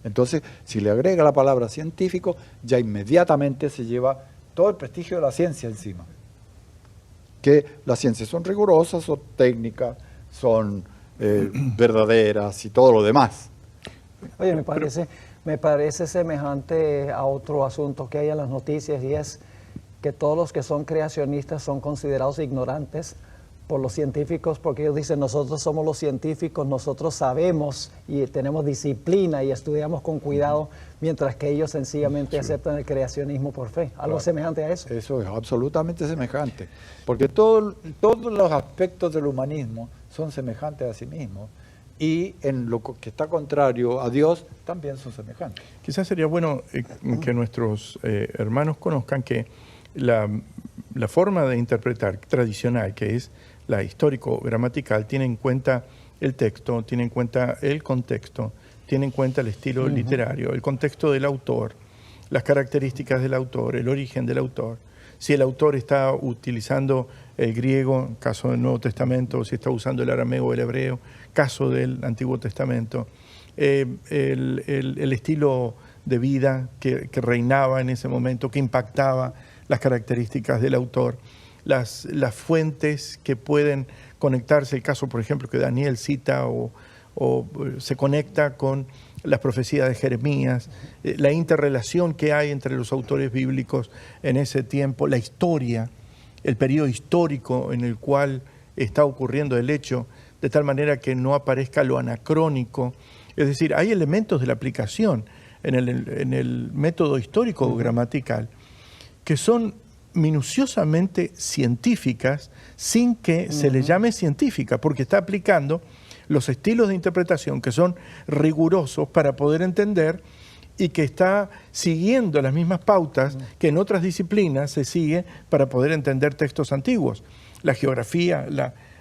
Entonces, si le agrega la palabra científico, ya inmediatamente se lleva todo el prestigio de la ciencia encima. Que las ciencias son rigurosas, son técnicas, son verdaderas y todo lo demás. Oye, me parece semejante a otro asunto que hay en las noticias, y es que todos los que son creacionistas son considerados ignorantes por los científicos, porque ellos dicen: nosotros somos los científicos, nosotros sabemos y tenemos disciplina y estudiamos con cuidado, mientras que ellos sencillamente aceptan el creacionismo por fe. Algo semejante a eso. Eso es absolutamente semejante, porque todos los aspectos del humanismo son semejantes a sí mismos, y en lo que está contrario a Dios también son semejantes. Quizás sería bueno que nuestros hermanos conozcan que la forma de interpretar tradicional, que es la histórico-gramatical, tiene en cuenta el texto, tiene en cuenta el contexto, tiene en cuenta el estilo literario, el contexto del autor, las características del autor, el origen del autor. Si el autor está utilizando el griego, caso del Nuevo Testamento, si está usando el arameo o el hebreo, caso del Antiguo Testamento, el estilo de vida que reinaba en ese momento, que impactaba las características del autor, las fuentes que pueden conectarse, el caso, por ejemplo, que Daniel cita o se conecta con las profecías de Jeremías, la interrelación que hay entre los autores bíblicos en ese tiempo, la historia, el periodo histórico en el cual está ocurriendo el hecho, de tal manera que no aparezca lo anacrónico. Es decir, hay elementos de la aplicación en el método histórico gramatical que son minuciosamente científicas sin que se le llame científica, porque está aplicando los estilos de interpretación que son rigurosos para poder entender, y que está siguiendo las mismas pautas que en otras disciplinas se sigue para poder entender textos antiguos. La geografía,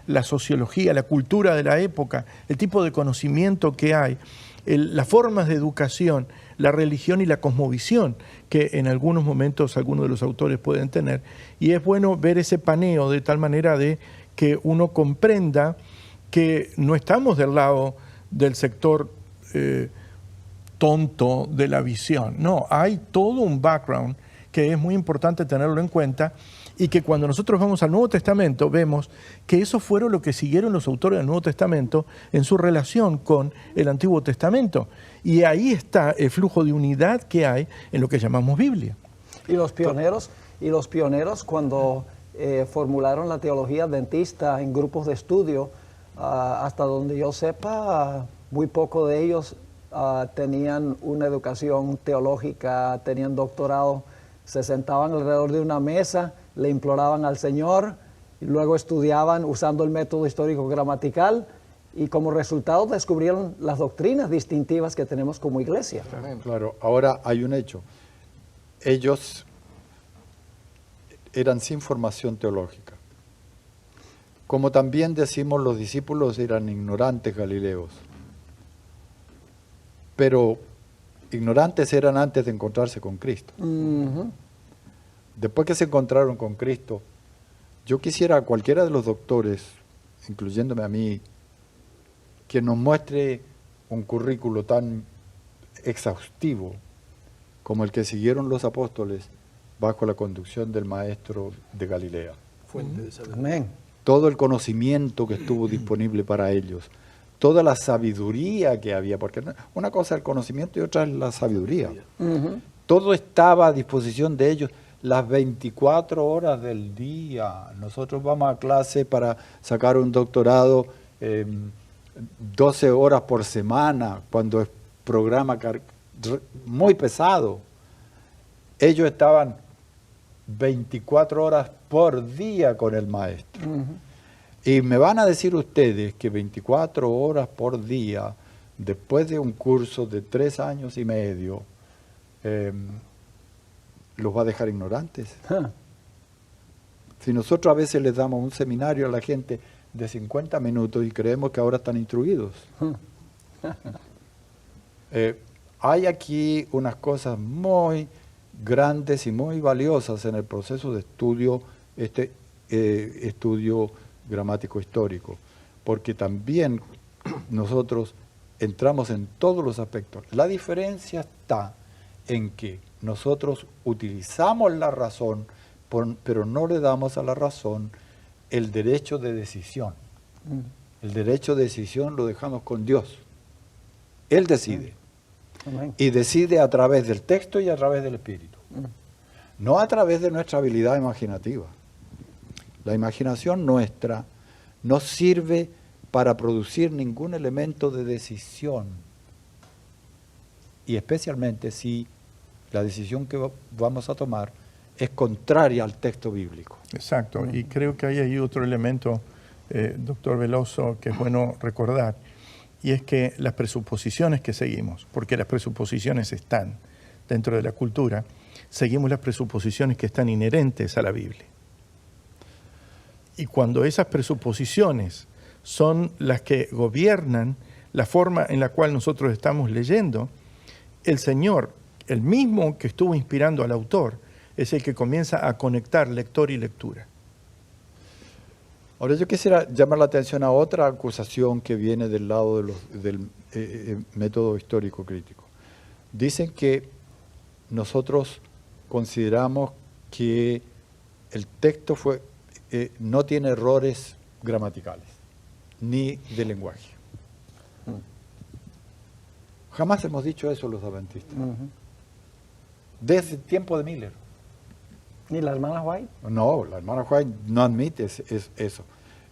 la sociología, la cultura de la época, el tipo de conocimiento que hay, las formas de educación, la religión y la cosmovisión que en algunos momentos algunos de los autores pueden tener. Y es bueno ver ese paneo de tal manera de que uno comprenda que no estamos del lado del sector tonto de la visión. No, hay todo un background que es muy importante tenerlo en cuenta, y que cuando nosotros vamos al Nuevo Testamento vemos que eso fueron lo que siguieron los autores del Nuevo Testamento en su relación con el Antiguo Testamento. Y ahí está el flujo de unidad que hay en lo que llamamos Biblia. Y los pioneros cuando formularon la teología adventista en grupos de estudio, hasta donde yo sepa, muy poco de ellos tenían una educación teológica, tenían doctorado. Se sentaban alrededor de una mesa, le imploraban al Señor, y luego estudiaban usando el método histórico gramatical, y como resultado descubrieron las doctrinas distintivas que tenemos como iglesia. Claro, ahora hay un hecho. Ellos eran sin formación teológica. Como también decimos, los discípulos eran ignorantes galileos. Pero ignorantes eran antes de encontrarse con Cristo. Después que se encontraron con Cristo, yo quisiera a cualquiera de los doctores, incluyéndome a mí, que nos muestre un currículo tan exhaustivo como el que siguieron los apóstoles bajo la conducción del maestro de Galilea. Fuente de sabiduría. Amén. Todo el conocimiento que estuvo disponible para ellos, toda la sabiduría que había, porque una cosa es el conocimiento y otra es la sabiduría. Todo estaba a disposición de ellos las 24 horas del día. Nosotros vamos a clase para sacar un doctorado 12 horas por semana, cuando es programa muy pesado. Ellos estaban 24 horas por día con el maestro. Y me van a decir ustedes que 24 horas por día, después de un curso de 3 años y medio, los va a dejar ignorantes. Si nosotros a veces les damos un seminario a la gente de 50 minutos y creemos que ahora están instruidos. Hay aquí unas cosas muy grandes y muy valiosas en el proceso de estudio, estudio gramático histórico, porque también nosotros entramos en todos los aspectos. La diferencia está en que nosotros utilizamos la razón, pero no le damos a la razón el derecho de decisión. El derecho de decisión lo dejamos con Dios. Él decide. Y decide a través del texto y a través del espíritu. No a través de nuestra habilidad imaginativa. La imaginación nuestra no sirve para producir ningún elemento de decisión. Y especialmente si la decisión que vamos a tomar es contraria al texto bíblico. Exacto, y creo que hay ahí otro elemento, doctor Veloso, que es bueno recordar, y es que las presuposiciones que seguimos, porque las presuposiciones están dentro de la cultura, seguimos las presuposiciones que están inherentes a la Biblia. Y cuando esas presuposiciones son las que gobiernan la forma en la cual nosotros estamos leyendo, el Señor, el mismo que estuvo inspirando al autor, es el que comienza a conectar lector y lectura. Ahora yo quisiera llamar la atención a otra acusación que viene del lado del método histórico crítico. Dicen que nosotros consideramos que el texto no tiene errores gramaticales, ni de lenguaje. Jamás hemos dicho eso los adventistas. Desde el tiempo de Miller. ¿Ni la hermana White? No, la hermana White no admite eso.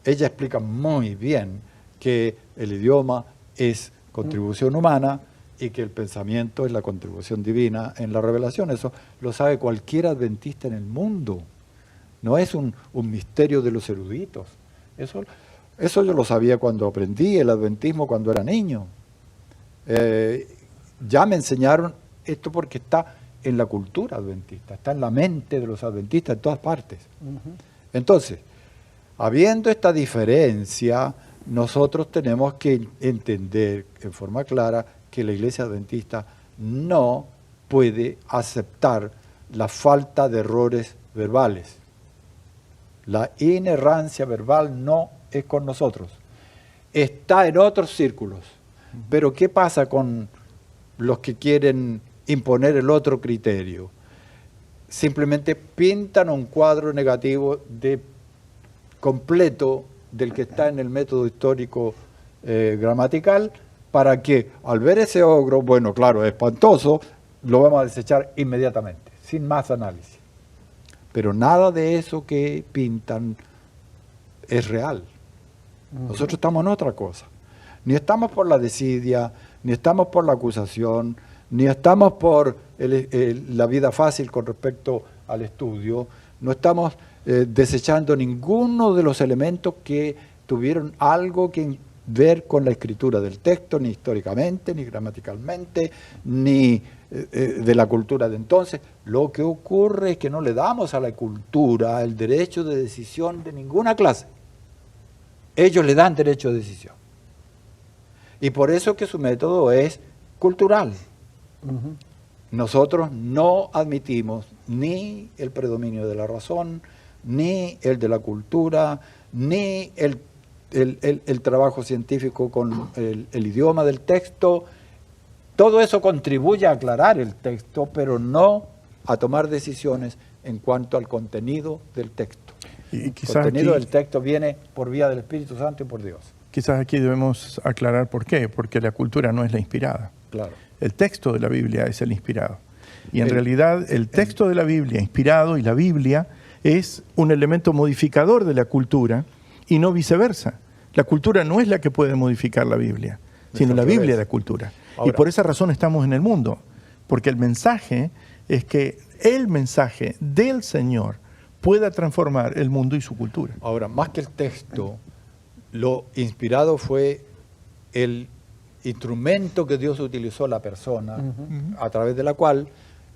Ella explica muy bien que el idioma es contribución humana y que el pensamiento es la contribución divina en la revelación. Eso lo sabe cualquier adventista en el mundo. No es un misterio de los eruditos. Eso yo lo sabía cuando aprendí el adventismo cuando era niño. Ya me enseñaron esto porque está en la cultura adventista, está en la mente de los adventistas en todas partes. Entonces, habiendo esta diferencia, nosotros tenemos que entender en forma clara que la Iglesia Adventista no puede aceptar la falta de errores verbales. La inerrancia verbal no es con nosotros. Está en otros círculos. Pero ¿qué pasa con los que quieren imponer el otro criterio? Simplemente pintan un cuadro negativo completo del que está en el método histórico gramatical, para que al ver ese ogro, bueno, claro, es espantoso, lo vamos a desechar inmediatamente, sin más análisis. Pero nada de eso que pintan es real. Nosotros estamos en otra cosa. Ni estamos por la desidia, ni estamos por la acusación, ni estamos por la vida fácil con respecto al estudio, no estamos desechando ninguno de los elementos que tuvieron algo que ver con la escritura del texto, ni históricamente, ni gramaticalmente, ni de la cultura de entonces. Lo que ocurre es que no le damos a la cultura el derecho de decisión de ninguna clase. Ellos le dan derecho de decisión. Y por eso que su método es cultural. Nosotros no admitimos ni el predominio de la razón, ni el de la cultura, ni el trabajo científico con el idioma del texto. Todo eso contribuye a aclarar el texto, pero no a tomar decisiones en cuanto al contenido del texto. Y el contenido del texto viene por vía del Espíritu Santo y por Dios. Quizás aquí debemos aclarar por qué, porque la cultura no es la inspirada. Claro. El texto de la Biblia es el inspirado. Y en realidad el texto de la Biblia inspirado y la Biblia es un elemento modificador de la cultura y no viceversa. La cultura no es la que puede modificar la Biblia, sino la Biblia es la cultura. Ahora, y por esa razón estamos en el mundo, porque el mensaje es que el mensaje del Señor pueda transformar el mundo y su cultura. Ahora, más que el texto, lo inspirado fue el instrumento que Dios utilizó a la persona, a través de la cual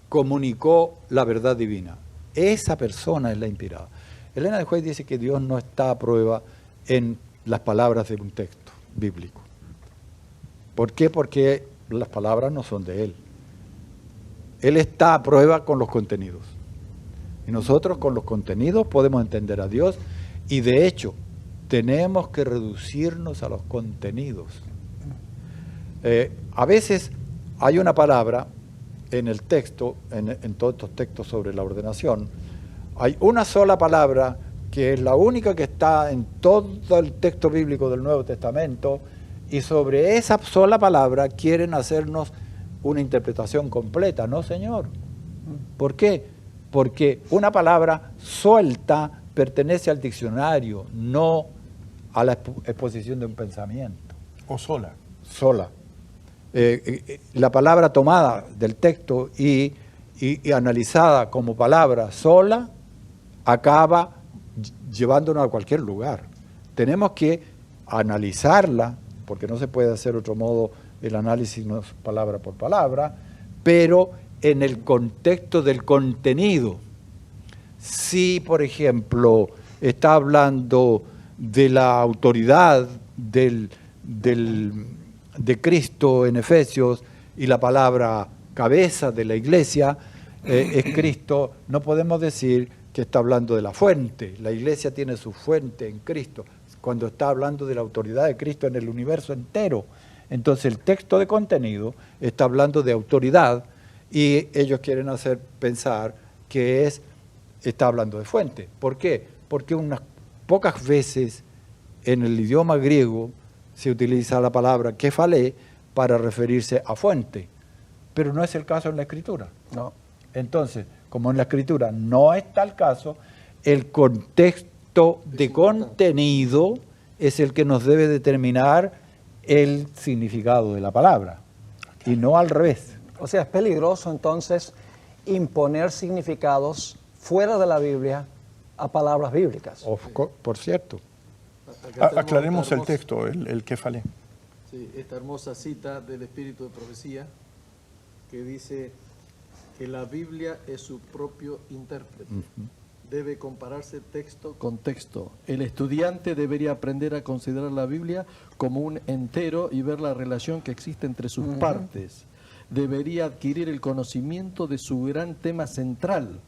comunicó la verdad divina. Esa persona es la inspirada. Elena de White dice que Dios no está a prueba en las palabras de un texto bíblico. ¿Por qué? Porque las palabras no son de Él. Él está a prueba con los contenidos. Y nosotros con los contenidos podemos entender a Dios y de hecho tenemos que reducirnos a los contenidos. A veces hay una palabra en el texto, en todos estos textos sobre la ordenación, hay una sola palabra que es la única que está en todo el texto bíblico del Nuevo Testamento y sobre esa sola palabra quieren hacernos una interpretación completa. No, señor. ¿Por qué? Porque una palabra suelta pertenece al diccionario, no a la exposición de un pensamiento. O sola. Sola. La palabra tomada del texto y analizada como palabra sola acaba llevándonos a cualquier lugar. Tenemos que analizarla, porque no se puede hacer otro modo el análisis no es palabra por palabra, pero en el contexto del contenido. Si, por ejemplo, está hablando de la autoridad de Cristo en Efesios y la palabra cabeza de la iglesia es Cristo, no podemos decir que está hablando de la fuente. La iglesia tiene su fuente en Cristo, cuando está hablando de la autoridad de Cristo en el universo entero. Entonces el texto de contenido está hablando de autoridad y ellos quieren hacer pensar que está hablando de fuente. ¿Por qué? Porque unas pocas veces en el idioma griego se utiliza la palabra kefalé para referirse a fuente, pero no es el caso en la Escritura. No. Entonces, como en la Escritura no está el caso, el contexto de contenido es el que nos debe determinar el significado de la palabra, y no al revés. O sea, es peligroso entonces imponer significados fuera de la Biblia a palabras bíblicas. Por cierto. Aclaremos el texto, el kefalé. Sí, esta hermosa cita del Espíritu de Profecía que dice que la Biblia es su propio intérprete. Debe compararse texto con texto. El estudiante debería aprender a considerar la Biblia como un entero y ver la relación que existe entre sus partes. Debería adquirir el conocimiento de su gran tema central,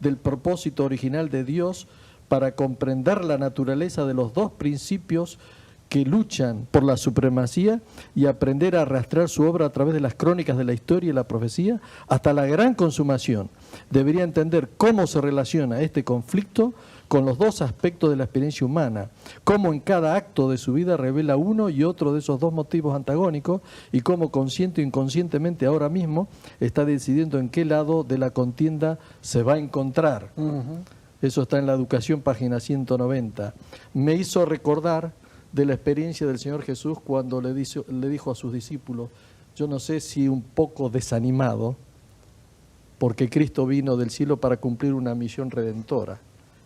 del propósito original de Dios para comprender la naturaleza de los dos principios que luchan por la supremacía y aprender a rastrear su obra a través de las crónicas de la historia y la profecía hasta la gran consumación. Debería entender cómo se relaciona este conflicto con los dos aspectos de la experiencia humana, cómo en cada acto de su vida revela uno y otro de esos dos motivos antagónicos y cómo consciente o inconscientemente ahora mismo está decidiendo en qué lado de la contienda se va a encontrar. Eso está en la Educación, página 190. Me hizo recordar de la experiencia del Señor Jesús cuando le dijo a sus discípulos, yo no sé si un poco desanimado, porque Cristo vino del cielo para cumplir una misión redentora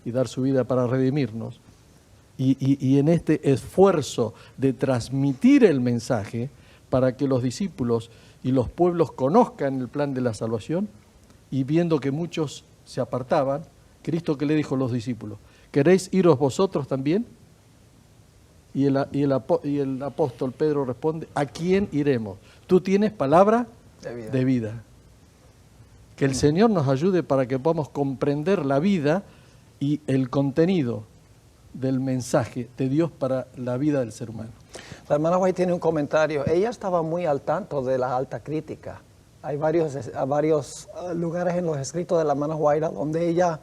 y dar su vida para redimirnos. Y en este esfuerzo de transmitir el mensaje para que los discípulos y los pueblos conozcan el plan de la salvación, y viendo que muchos se apartaban, Cristo, ¿qué le dijo a los discípulos? ¿Queréis iros vosotros también? Y el apóstol Pedro responde, ¿a quién iremos? Tú tienes palabra de vida. Que el Señor nos ayude para que podamos comprender la vida y el contenido del mensaje de Dios para la vida del ser humano. La hermana White tiene un comentario. Ella estaba muy al tanto de la alta crítica. Hay varios lugares en los escritos de la hermana White donde ella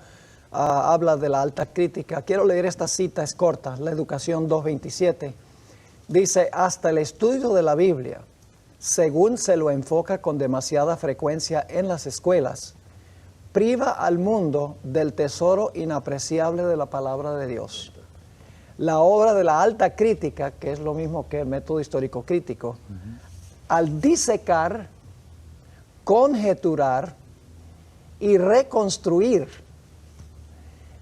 habla de la alta crítica. Quiero leer esta cita, es corta, la Educación 2.27. Dice, hasta el estudio de la Biblia, según se lo enfoca con demasiada frecuencia en las escuelas, priva al mundo del tesoro inapreciable de la palabra de Dios. La obra de la alta crítica, que es lo mismo que el método histórico crítico, al disecar, conjeturar y reconstruir,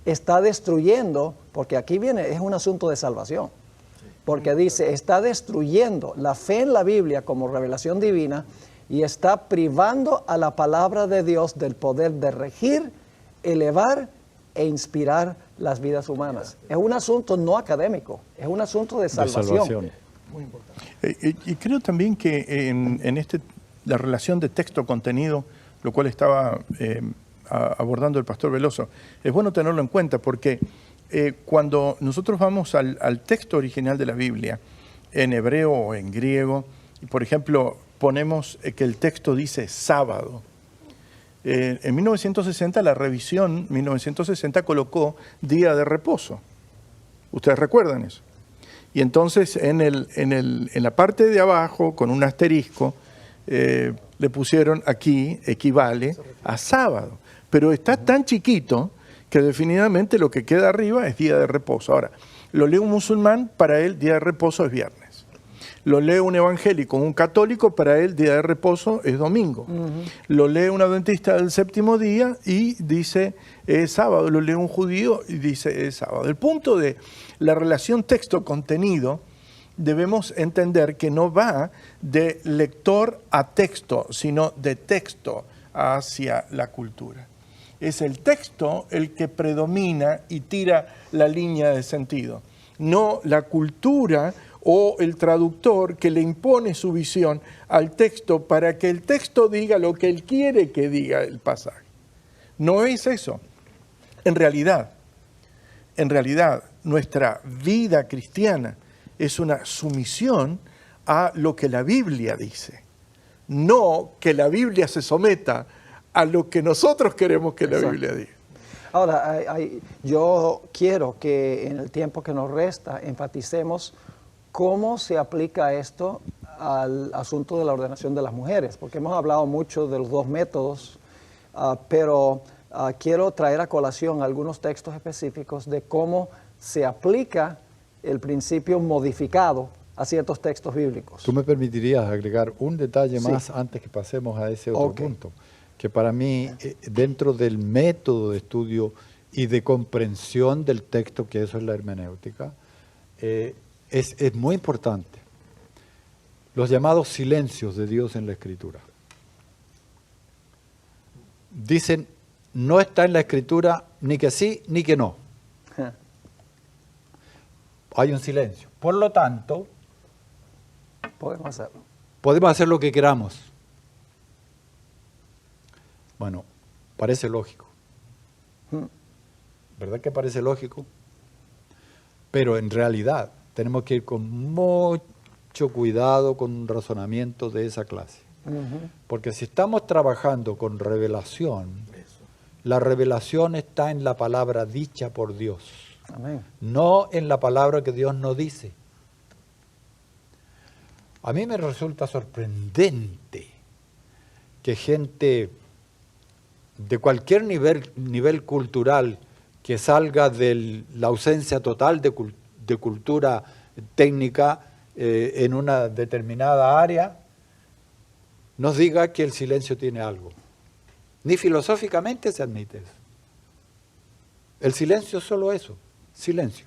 está destruyendo, porque aquí viene, es un asunto de salvación, porque dice, está destruyendo la fe en la Biblia como revelación divina y está privando a la palabra de Dios del poder de regir, elevar e inspirar las vidas humanas. Es un asunto no académico, es un asunto de salvación. Muy importante. Y creo también que en la relación de texto-contenido, lo cual estaba abordando el pastor Veloso, es bueno tenerlo en cuenta porque cuando nosotros vamos al texto original de la Biblia, en hebreo o en griego, y por ejemplo, ponemos que el texto dice sábado. En 1960, la revisión 1960 colocó día de reposo. ¿Ustedes recuerdan eso? Y entonces en la parte de abajo, con un asterisco, le pusieron aquí, equivale a sábado. Pero está tan chiquito que definitivamente lo que queda arriba es día de reposo. Ahora, lo lee un musulmán, para él día de reposo es viernes. Lo lee un evangélico, un católico, para él día de reposo es domingo. Lo lee un adventista del séptimo día y dice es sábado. Lo lee un judío y dice es sábado. El punto de la relación texto-contenido, debemos entender que no va de lector a texto, sino de texto hacia la cultura. Es el texto el que predomina y tira la línea de sentido, no la cultura o el traductor que le impone su visión al texto para que el texto diga lo que él quiere que diga el pasaje. No es eso. En realidad, nuestra vida cristiana es una sumisión a lo que la Biblia dice, no que la Biblia se someta a lo que nosotros queremos que la Biblia diga. Ahora, yo quiero que en el tiempo que nos resta enfaticemos cómo se aplica esto al asunto de la ordenación de las mujeres, porque hemos hablado mucho de los dos métodos, pero quiero traer a colación algunos textos específicos de cómo se aplica el principio modificado a ciertos textos bíblicos. ¿Tú me permitirías agregar un detalle más antes que pasemos a ese otro punto? Que para mí, dentro del método de estudio y de comprensión del texto, que eso es la hermenéutica, es muy importante. Los llamados silencios de Dios en la Escritura. Dicen, no está en la Escritura ni que sí ni que no. Hay un silencio. Por lo tanto, podemos hacerlo. Podemos hacer lo que queramos. Bueno, parece lógico. ¿Verdad que parece lógico? Pero en realidad tenemos que ir con mucho cuidado con un razonamiento de esa clase. Porque si estamos trabajando con revelación, la revelación está en la palabra dicha por Dios. Amén. No en la palabra que Dios no dice. A mí me resulta sorprendente que gente de cualquier nivel cultural que salga de la ausencia total de cultura técnica en una determinada área, nos diga que el silencio tiene algo. Ni filosóficamente se admite eso. El silencio es solo eso, silencio.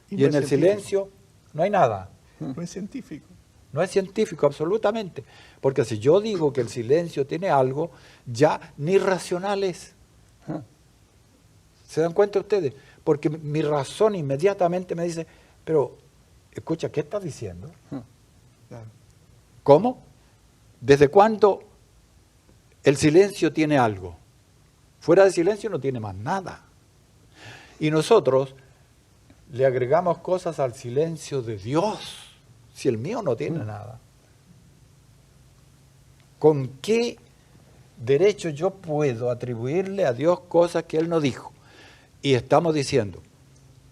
Y en el silencio no hay nada. No es científico. No es científico, absolutamente. Porque si yo digo que el silencio tiene algo, ya ni racional es. ¿Se dan cuenta ustedes? Porque mi razón inmediatamente me dice, pero, escucha, ¿qué estás diciendo? ¿Cómo? ¿Desde cuándo el silencio tiene algo? Fuera de silencio no tiene más nada. Y nosotros le agregamos cosas al silencio de Dios. Si el mío no tiene nada, ¿con qué derecho yo puedo atribuirle a Dios cosas que Él no dijo? Y estamos diciendo,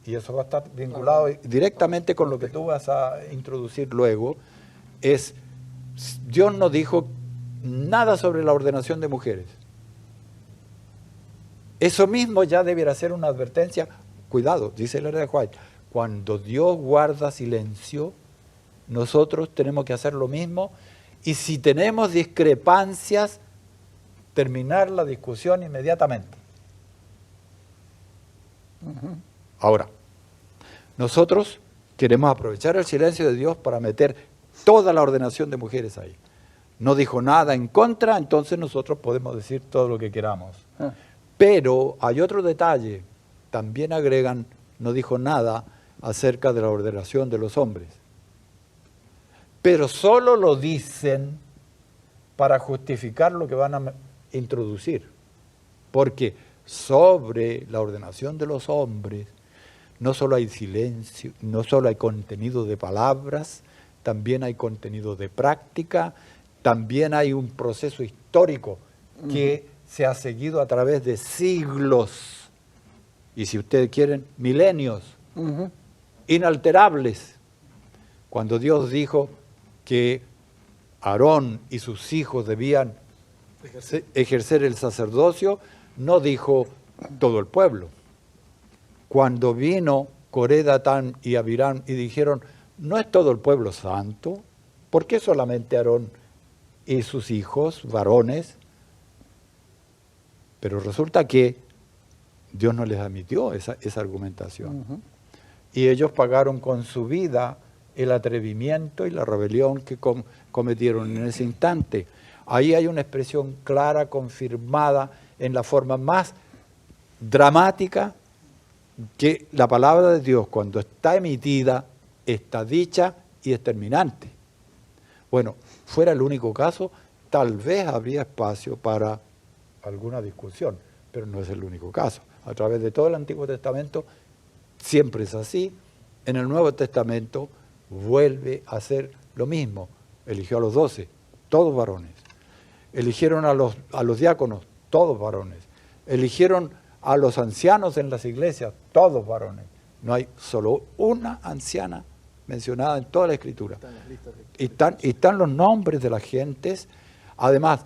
y eso va a estar vinculado directamente con lo que tú vas a introducir luego, es, Dios no dijo nada sobre la ordenación de mujeres. Eso mismo ya debiera ser una advertencia. Cuidado, dice el de White, cuando Dios guarda silencio, nosotros tenemos que hacer lo mismo, y si tenemos discrepancias, terminar la discusión inmediatamente. Ahora, nosotros queremos aprovechar el silencio de Dios para meter toda la ordenación de mujeres ahí. No dijo nada en contra, entonces nosotros podemos decir todo lo que queramos. Pero hay otro detalle, también agregan, no dijo nada acerca de la ordenación de los hombres. Pero solo lo dicen para justificar lo que van a introducir. Porque sobre la ordenación de los hombres no solo hay silencio, no solo hay contenido de palabras, también hay contenido de práctica, también hay un proceso histórico que se ha seguido a través de siglos, y si ustedes quieren, milenios, inalterables. Cuando Dios dijo que Aarón y sus hijos debían ejercer el sacerdocio, no dijo todo el pueblo. Cuando vino Coré, Datán y Abiram y dijeron, ¿no es todo el pueblo santo? ¿Por qué solamente Aarón y sus hijos, varones? Pero resulta que Dios no les admitió esa argumentación. Y ellos pagaron con su vida el atrevimiento y la rebelión que cometieron en ese instante. Ahí hay una expresión clara, confirmada, en la forma más dramática, que la palabra de Dios, cuando está emitida, está dicha y es terminante. Bueno, fuera el único caso, tal vez habría espacio para alguna discusión, pero no es el único caso. A través de todo el Antiguo Testamento siempre es así. En el Nuevo Testamento vuelve a ser lo mismo. Eligió a los 12, todos varones. Eligieron a los diáconos, todos varones. Eligieron a los ancianos en las iglesias, todos varones. No hay solo una anciana mencionada en toda la Escritura. Y están los nombres de las gentes. Además,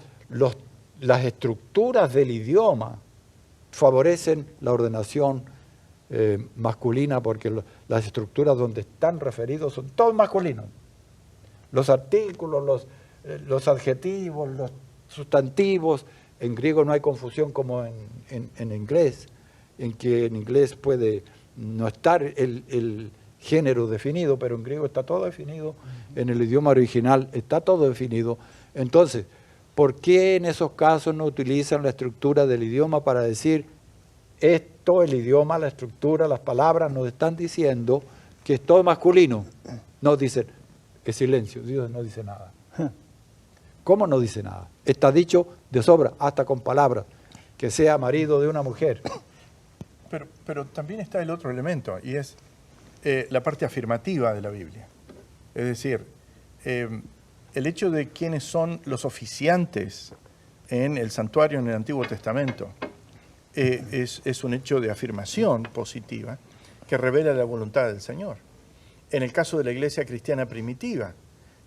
las estructuras del idioma favorecen la ordenación masculina, porque las estructuras donde están referidos son todos masculinos. Los artículos, los adjetivos, los sustantivos. En griego no hay confusión como en inglés, en que en inglés puede no estar el género definido, pero en griego está todo definido, en el idioma original está todo definido. Entonces, ¿por qué en esos casos no utilizan la estructura del idioma para decir esto, el idioma, la estructura, las palabras nos están diciendo que es todo masculino? No dicen, es silencio, Dios no dice nada. ¿Cómo no dice nada? Está dicho de sobra, hasta con palabras, que sea marido de una mujer. Pero también está el otro elemento, y es la parte afirmativa de la Biblia. Es decir, el hecho de quiénes son los oficiantes en el santuario en el Antiguo Testamento es un hecho de afirmación positiva que revela la voluntad del Señor. En el caso de la iglesia cristiana primitiva,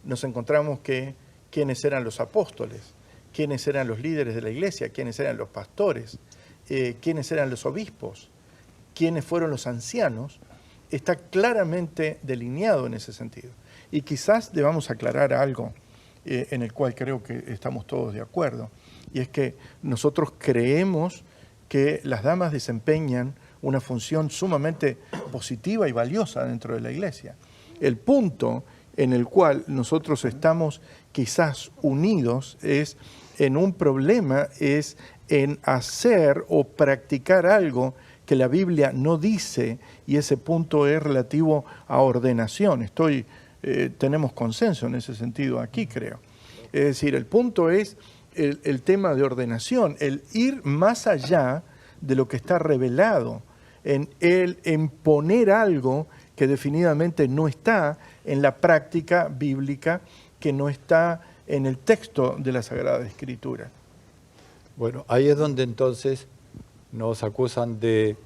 nos encontramos que quiénes eran los apóstoles, quiénes eran los líderes de la iglesia, quiénes eran los pastores, quiénes eran los obispos, quiénes fueron los ancianos, está claramente delineado en ese sentido. Y quizás debamos aclarar algo en el cual creo que estamos todos de acuerdo, y es que nosotros creemos que las damas desempeñan una función sumamente positiva y valiosa dentro de la iglesia. El punto en el cual nosotros estamos quizás unidos es en un problema, es en hacer o practicar algo que la Biblia no dice, y ese punto es relativo a ordenación. Tenemos consenso en ese sentido aquí, creo. Es decir, el punto es el tema de ordenación, el ir más allá de lo que está revelado, en poner algo que definitivamente no está en la práctica bíblica, que no está en el texto de la Sagrada Escritura. Bueno, ahí es donde entonces nos acusan de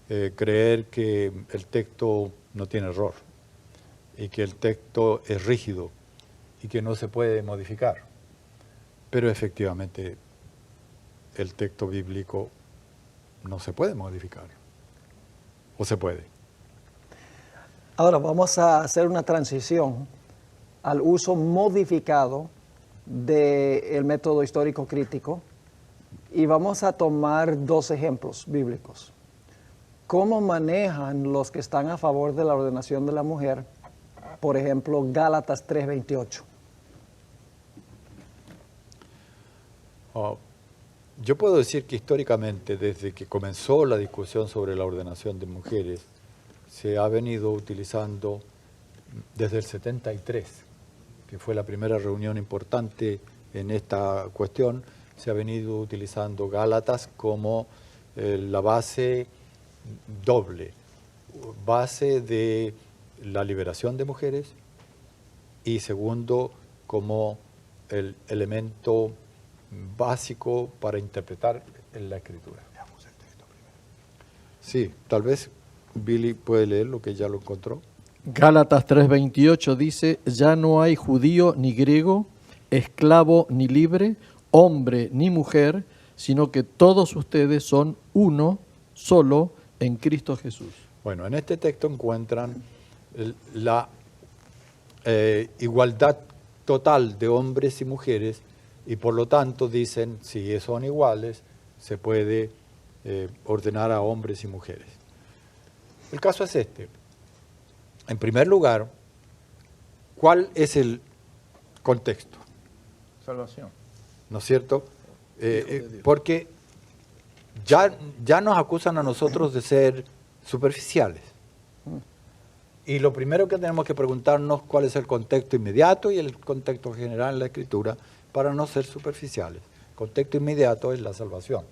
creer que el texto no tiene error y que el texto es rígido y que no se puede modificar. Pero efectivamente el texto bíblico no se puede modificar. ¿O se puede? Ahora vamos a hacer una transición al uso modificado del método histórico crítico y vamos a tomar dos ejemplos bíblicos. ¿Cómo manejan los que están a favor de la ordenación de la mujer, por ejemplo, Gálatas 3:28? Yo puedo decir que históricamente, desde que comenzó la discusión sobre la ordenación de mujeres, se ha venido utilizando desde el 73, que fue la primera reunión importante en esta cuestión, se ha venido utilizando Gálatas como la base doble, base de la liberación de mujeres y segundo como el elemento básico para interpretar en la Escritura. Veamos el texto primero. Sí, tal vez Billy puede leer lo que ya lo encontró. Gálatas 3:28 dice, ya no hay judío ni griego, esclavo ni libre, hombre ni mujer, sino que todos ustedes son uno solo en Cristo Jesús. Bueno, en este texto encuentran la igualdad total de hombres y mujeres y por lo tanto dicen, si son iguales, se puede ordenar a hombres y mujeres. El caso es este. En primer lugar, ¿cuál es el contexto? Salvación. ¿No es cierto? Porque ya nos acusan a nosotros de ser superficiales. Y lo primero que tenemos que preguntarnos cuál es el contexto inmediato y el contexto general en la Escritura para no ser superficiales. El contexto inmediato es la salvación.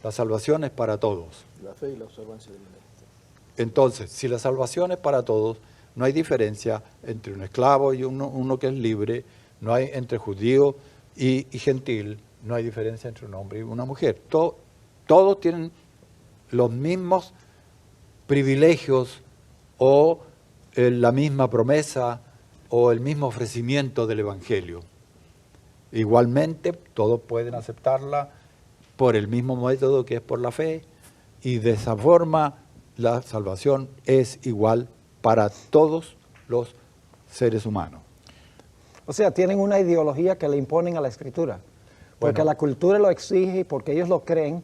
La salvación es para todos. La fe y la observancia de la ley. Entonces, si la salvación es para todos, no hay diferencia entre un esclavo y uno que es libre, no hay entre judío y gentil, no hay diferencia entre un hombre y una mujer. Todos tienen los mismos privilegios o la misma promesa o el mismo ofrecimiento del Evangelio. Igualmente, todos pueden aceptarla por el mismo método que es por la fe y de esa forma la salvación es igual para todos los seres humanos. O sea, tienen una ideología que le imponen a la Escritura, porque Bueno. la cultura lo exige y porque ellos lo creen,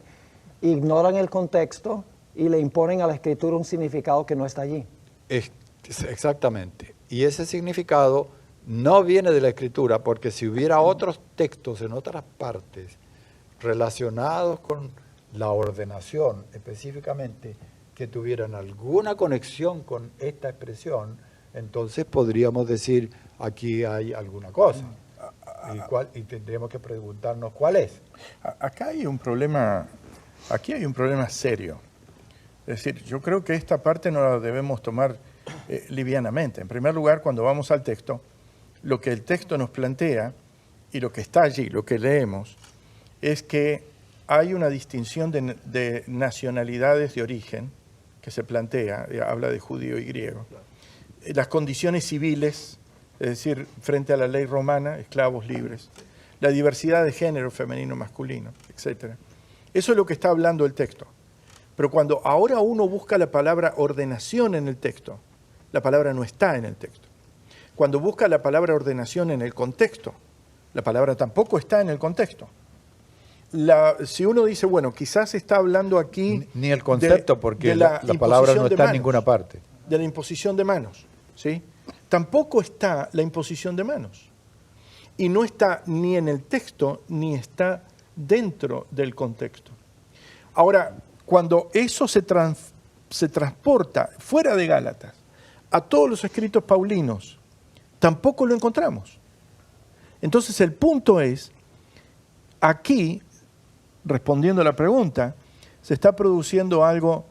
ignoran el contexto y le imponen a la Escritura un significado que no está allí. Exactamente. Y ese significado no viene de la Escritura, porque si hubiera otros textos en otras partes relacionados con la ordenación específicamente, que tuvieran alguna conexión con esta expresión, entonces podríamos decir, aquí hay alguna cosa. Y tendríamos que preguntarnos cuál es. Acá hay un problema, aquí hay un problema serio. Es decir, yo creo que esta parte no la debemos tomar livianamente. En primer lugar, cuando vamos al texto, lo que el texto nos plantea y lo que está allí, lo que leemos, es que hay una distinción de nacionalidades de origen que se plantea, habla de judío y griego. Las condiciones civiles, es decir, frente a la ley romana, esclavos libres, la diversidad de género femenino, masculino, etc. Eso es lo que está hablando el texto. Pero cuando ahora uno busca la palabra ordenación en el texto, la palabra no está en el texto. Cuando busca la palabra ordenación en el contexto, la palabra tampoco está en el contexto. Si uno dice, bueno, quizás está hablando aquí... Ni el concepto, porque la palabra no está en ninguna parte. De la imposición de manos, ¿sí? Tampoco está la imposición de manos. Y no está ni en el texto, ni está dentro del contexto. Ahora, cuando eso se transporta fuera de Gálatas a todos los escritos paulinos, tampoco lo encontramos. Entonces el punto es, aquí, respondiendo a la pregunta, se está produciendo algo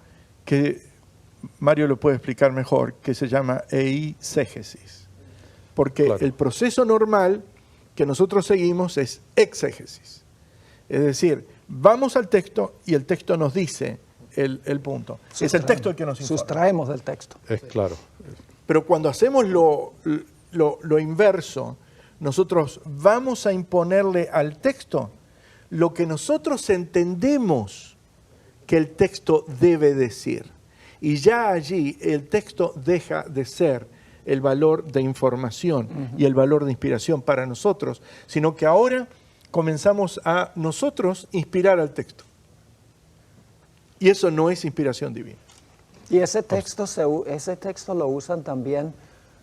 que Mario lo puede explicar mejor, que se llama eisegesis. Porque claro, el proceso normal que nosotros seguimos es exégesis. Es decir, vamos al texto y el texto nos dice el punto. Es el texto el que nos informa. Sustraemos del texto. Es claro. Pero cuando hacemos lo inverso, nosotros vamos a imponerle al texto lo que nosotros entendemos que el texto debe decir. Y ya allí el texto deja de ser el valor de información y el valor de inspiración para nosotros, sino que ahora comenzamos a nosotros inspirar al texto. Y eso no es inspiración divina. Y ese texto lo usan también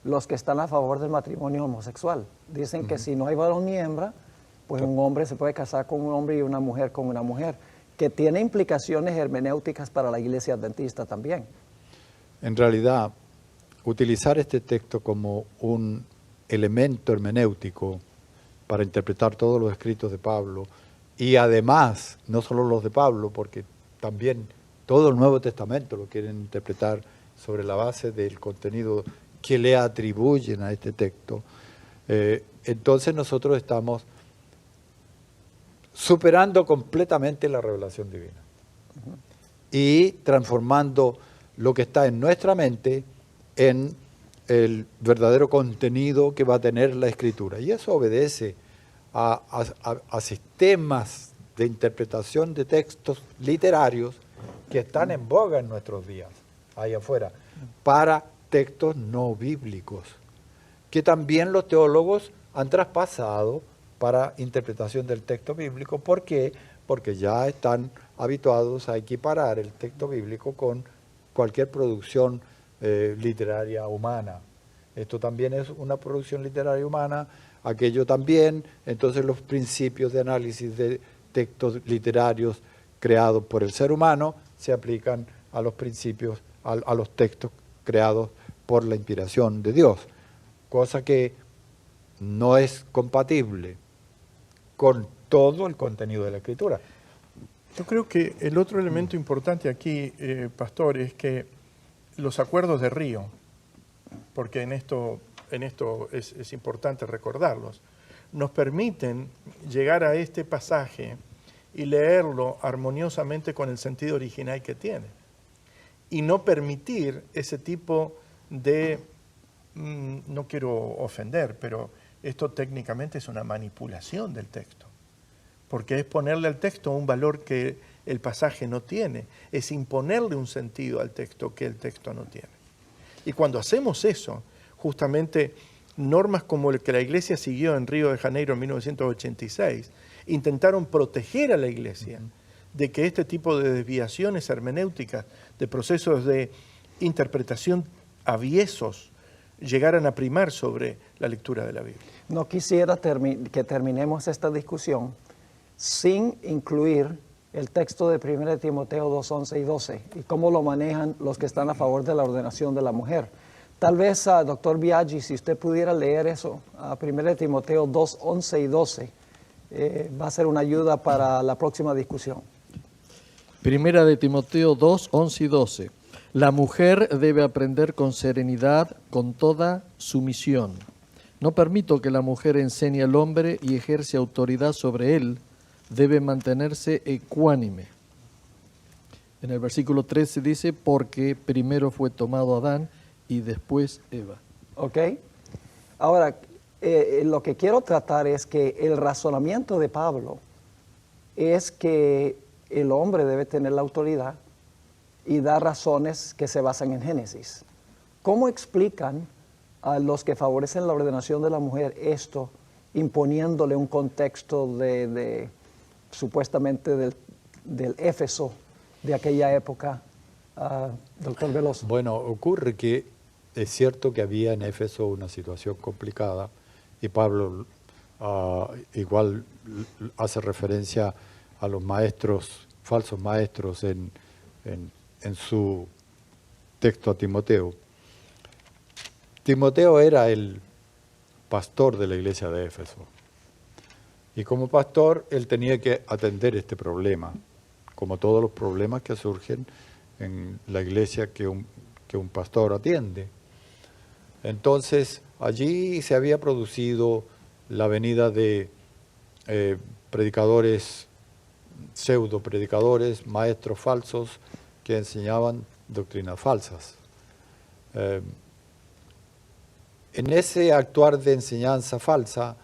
los que están a favor del matrimonio homosexual. Dicen que si no hay varón ni hembra, pues un hombre se puede casar con un hombre y una mujer con una mujer, que tiene implicaciones hermenéuticas para la iglesia adventista también. En realidad, utilizar este texto como un elemento hermenéutico para interpretar todos los escritos de Pablo, y además, no solo los de Pablo, porque también todo el Nuevo Testamento lo quieren interpretar sobre la base del contenido que le atribuyen a este texto, entonces nosotros estamos superando completamente la revelación divina y transformando lo que está en nuestra mente en el verdadero contenido que va a tener la Escritura. Y eso obedece a sistemas de interpretación de textos literarios que están en boga en nuestros días, ahí afuera, para textos no bíblicos, que también los teólogos han traspasado para interpretación del texto bíblico. ¿Por qué? Porque ya están habituados a equiparar el texto bíblico con cualquier producción literaria humana. Esto también es una producción literaria humana, aquello también. Entonces los principios de análisis de textos literarios creados por el ser humano se aplican a los principios, a los textos creados por la inspiración de Dios, cosa que no es compatible con todo el contenido de la Escritura. Yo creo que el otro elemento importante aquí, pastor, es que los acuerdos de Río, porque en esto es importante recordarlos, nos permiten llegar a este pasaje y leerlo armoniosamente con el sentido original que tiene, y no permitir ese tipo de, no quiero ofender, pero esto técnicamente es una manipulación del texto, porque es ponerle al texto un valor que el pasaje no tiene, es imponerle un sentido al texto que el texto no tiene. Y cuando hacemos eso, justamente normas como el que la Iglesia siguió en Río de Janeiro en 1986, intentaron proteger a la Iglesia de que este tipo de desviaciones hermenéuticas, de procesos de interpretación aviesos, llegaran a primar sobre la lectura de la Biblia. No quisiera que terminemos esta discusión sin incluir el texto de 1 Timoteo 2, 11 y 12 y cómo lo manejan los que están a favor de la ordenación de la mujer. Tal vez, doctor Biaggi, si usted pudiera leer eso, 1 Timoteo 2, 11 y 12, va a ser una ayuda para la próxima discusión. 1 Timoteo 2, 11 y 12. La mujer debe aprender con serenidad, con toda sumisión. No permito que la mujer enseñe al hombre y ejerce autoridad sobre él. Debe mantenerse ecuánime. En el versículo 13 dice, porque primero fue tomado Adán y después Eva. ¿Ok? Ahora, lo que quiero tratar es que el razonamiento de Pablo es que el hombre debe tener la autoridad y da razones que se basan en Génesis. ¿Cómo explican a los que favorecen la ordenación de la mujer esto, imponiéndole un contexto supuestamente del Éfeso de aquella época, doctor Veloso? Bueno, ocurre que es cierto que había en Éfeso una situación complicada y Pablo igual hace referencia a los maestros, falsos maestros en su texto a Timoteo. Timoteo era el pastor de la iglesia de Éfeso. Y como pastor, él tenía que atender este problema, como todos los problemas que surgen en la iglesia que un pastor atiende. Entonces, allí se había producido la venida de predicadores, pseudo predicadores, maestros falsos, que enseñaban doctrinas falsas. En ese actuar de enseñanza falsa,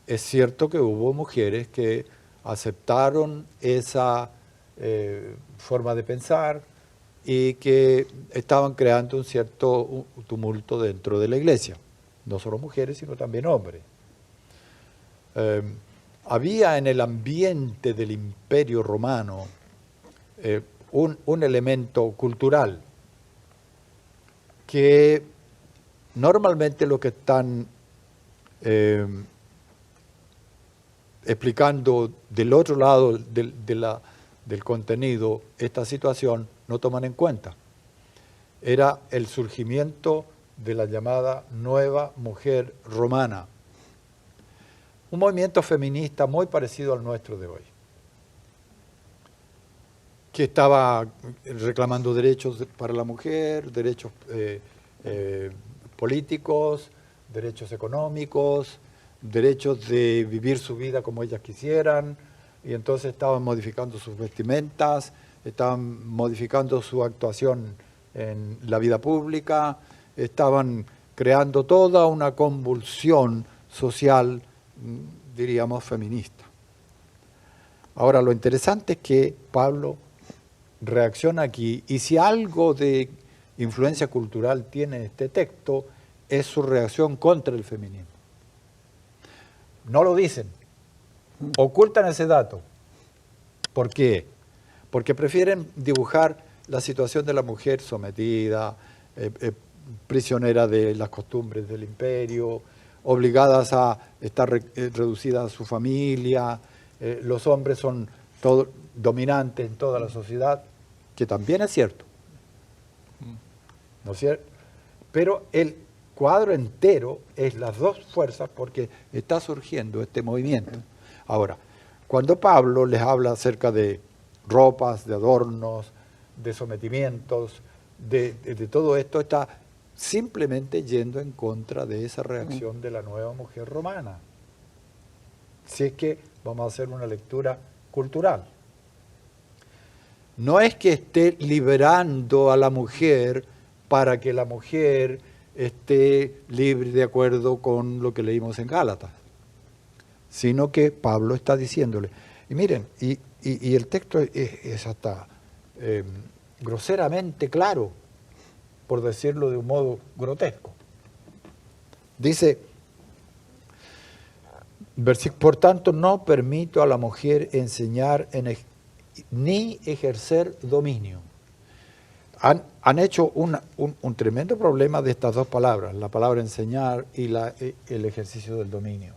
es cierto que hubo mujeres que aceptaron esa forma de pensar y que estaban creando un cierto tumulto dentro de la iglesia. No solo mujeres, sino también hombres. Había en el ambiente del Imperio Romano un elemento cultural que normalmente lo que están explicando del otro lado del contenido esta situación no toman en cuenta. Era el surgimiento de la llamada nueva mujer romana, un movimiento feminista muy parecido al nuestro de hoy, que estaba reclamando derechos para la mujer, derechos políticos, derechos económicos, derechos de vivir su vida como ellas quisieran, y entonces estaban modificando sus vestimentas, estaban modificando su actuación en la vida pública, estaban creando toda una convulsión social, diríamos, feminista. Ahora, lo interesante es que Pablo reacciona aquí, y si algo de influencia cultural tiene este texto, es su reacción contra el feminismo. No lo dicen, ocultan ese dato. ¿Por qué? Porque prefieren dibujar la situación de la mujer sometida, prisionera de las costumbres del imperio, obligadas a estar reducidas a su familia, los hombres son dominantes en toda la sociedad, que también es cierto, ¿no es cierto? Pero el cuadro entero es las dos fuerzas porque está surgiendo este movimiento. Ahora, cuando Pablo les habla acerca de ropas, de adornos, de sometimientos, de todo esto, está simplemente yendo en contra de esa reacción de la nueva mujer romana. Si es que vamos a hacer una lectura cultural. No es que esté liberando a la mujer para que la mujer esté libre de acuerdo con lo que leímos en Gálatas, sino que Pablo está diciéndole, y miren, y el texto es hasta groseramente claro, por decirlo de un modo grotesco. Dice, por tanto, no permito a la mujer enseñar ni ejercer dominio. Han hecho un tremendo problema de estas dos palabras, la palabra enseñar y el ejercicio del dominio.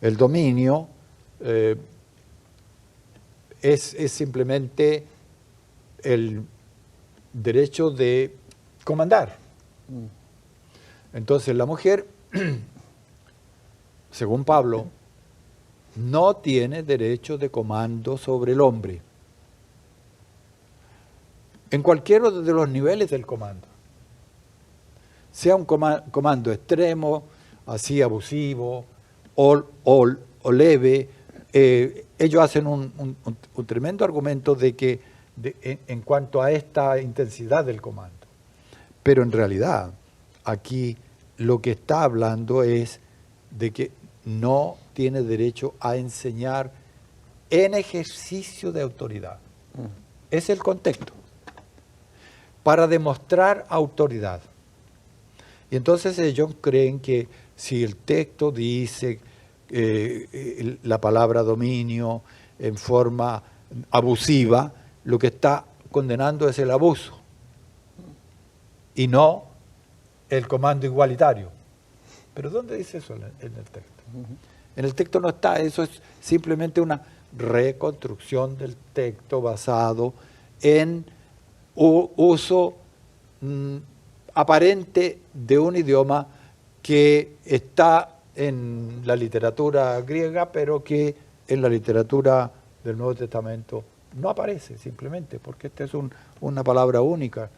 El dominio es simplemente el derecho de comandar. Entonces la mujer, según Pablo, no tiene derecho de comando sobre el hombre, en cualquiera de los niveles del comando. Sea un comando extremo, así abusivo, o leve, ellos hacen un tremendo argumento de que en cuanto a esta intensidad del comando. Pero en realidad, aquí lo que está hablando es de que no tiene derecho a enseñar en ejercicio de autoridad. Es el contexto. Para demostrar autoridad. Y entonces ellos creen que si el texto dice la palabra dominio en forma abusiva, lo que está condenando es el abuso y no el comando igualitario. ¿Pero dónde dice eso en el texto? En el texto no está, eso es simplemente una reconstrucción del texto basado en uso aparente de un idioma que está en la literatura griega, pero que en la literatura del Nuevo Testamento no aparece, simplemente, porque esta es una palabra única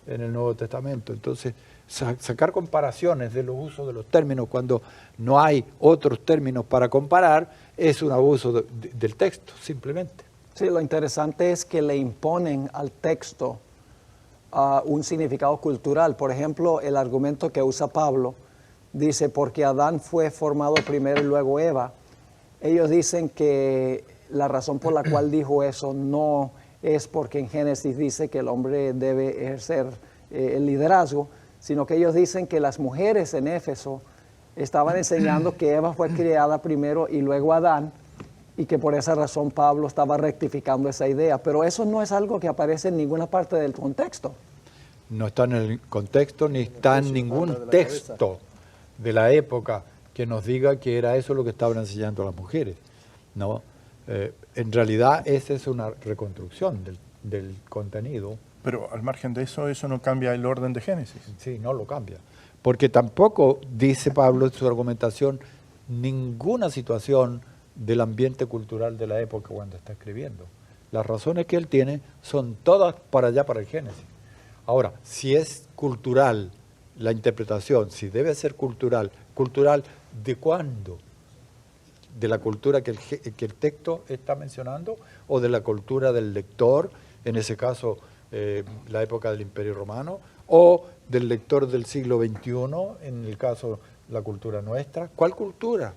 en el Nuevo Testamento. Entonces, sacar comparaciones de los usos de los términos cuando no hay otros términos para comparar es un abuso del texto, simplemente. Sí, lo interesante es que le imponen al texto un significado cultural. Por ejemplo, el argumento que usa Pablo dice, porque Adán fue formado primero y luego Eva. Ellos dicen que la razón por la cual dijo eso no es porque en Génesis dice que el hombre debe ejercer el liderazgo, sino que ellos dicen que las mujeres en Éfeso estaban enseñando que Eva fue creada primero y luego Adán, y que por esa razón Pablo estaba rectificando esa idea. Pero eso no es algo que aparece en ninguna parte del contexto. No está en el contexto ni está en ningún texto de la época que nos diga que era eso lo que estaban enseñando a las mujeres. No, en realidad esa es una reconstrucción del contenido. Pero al margen de eso, eso no cambia el orden de Génesis. Sí, no lo cambia. Porque tampoco dice Pablo en su argumentación ninguna situación del ambiente cultural de la época cuando está escribiendo. Las razones que él tiene son todas para allá, para el Génesis. Ahora, si es cultural la interpretación, si debe ser cultural, ¿cultural de cuándo? ¿De la cultura que el texto está mencionando o de la cultura del lector, en ese caso la época del Imperio Romano, o del lector del siglo XXI, en el caso la cultura nuestra? ¿Cuál cultura?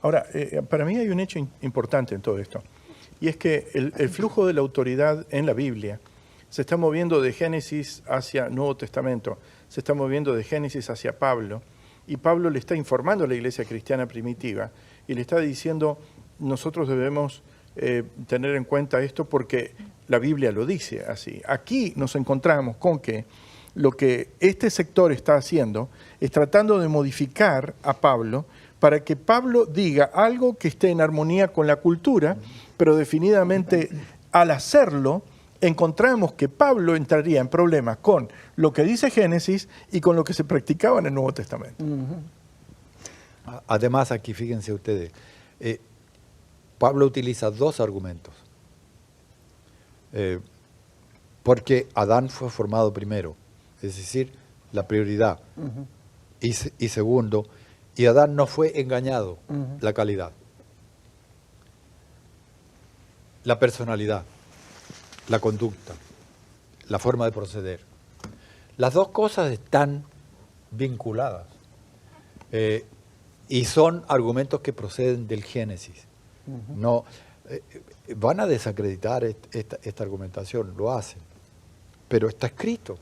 Ahora, para mí hay un hecho importante en todo esto, y es que el flujo de la autoridad en la Biblia se está moviendo de Génesis hacia Nuevo Testamento, se está moviendo de Génesis hacia Pablo, y Pablo le está informando a la iglesia cristiana primitiva, y le está diciendo, nosotros debemos tener en cuenta esto porque la Biblia lo dice así. Aquí nos encontramos con que lo que este sector está haciendo es tratando de modificar a Pablo para que Pablo diga algo que esté en armonía con la cultura, pero definitivamente al hacerlo encontramos que Pablo entraría en problemas con lo que dice Génesis y con lo que se practicaba en el Nuevo Testamento. Además, aquí fíjense ustedes, Pablo utiliza dos argumentos. Porque Adán fue formado primero, es decir, la prioridad. Y segundo, y Adán no fue engañado, la calidad. La personalidad, la conducta, la forma de proceder. Las dos cosas están vinculadas y son argumentos que proceden del Génesis. No, van a desacreditar esta argumentación, lo hacen, pero está escrito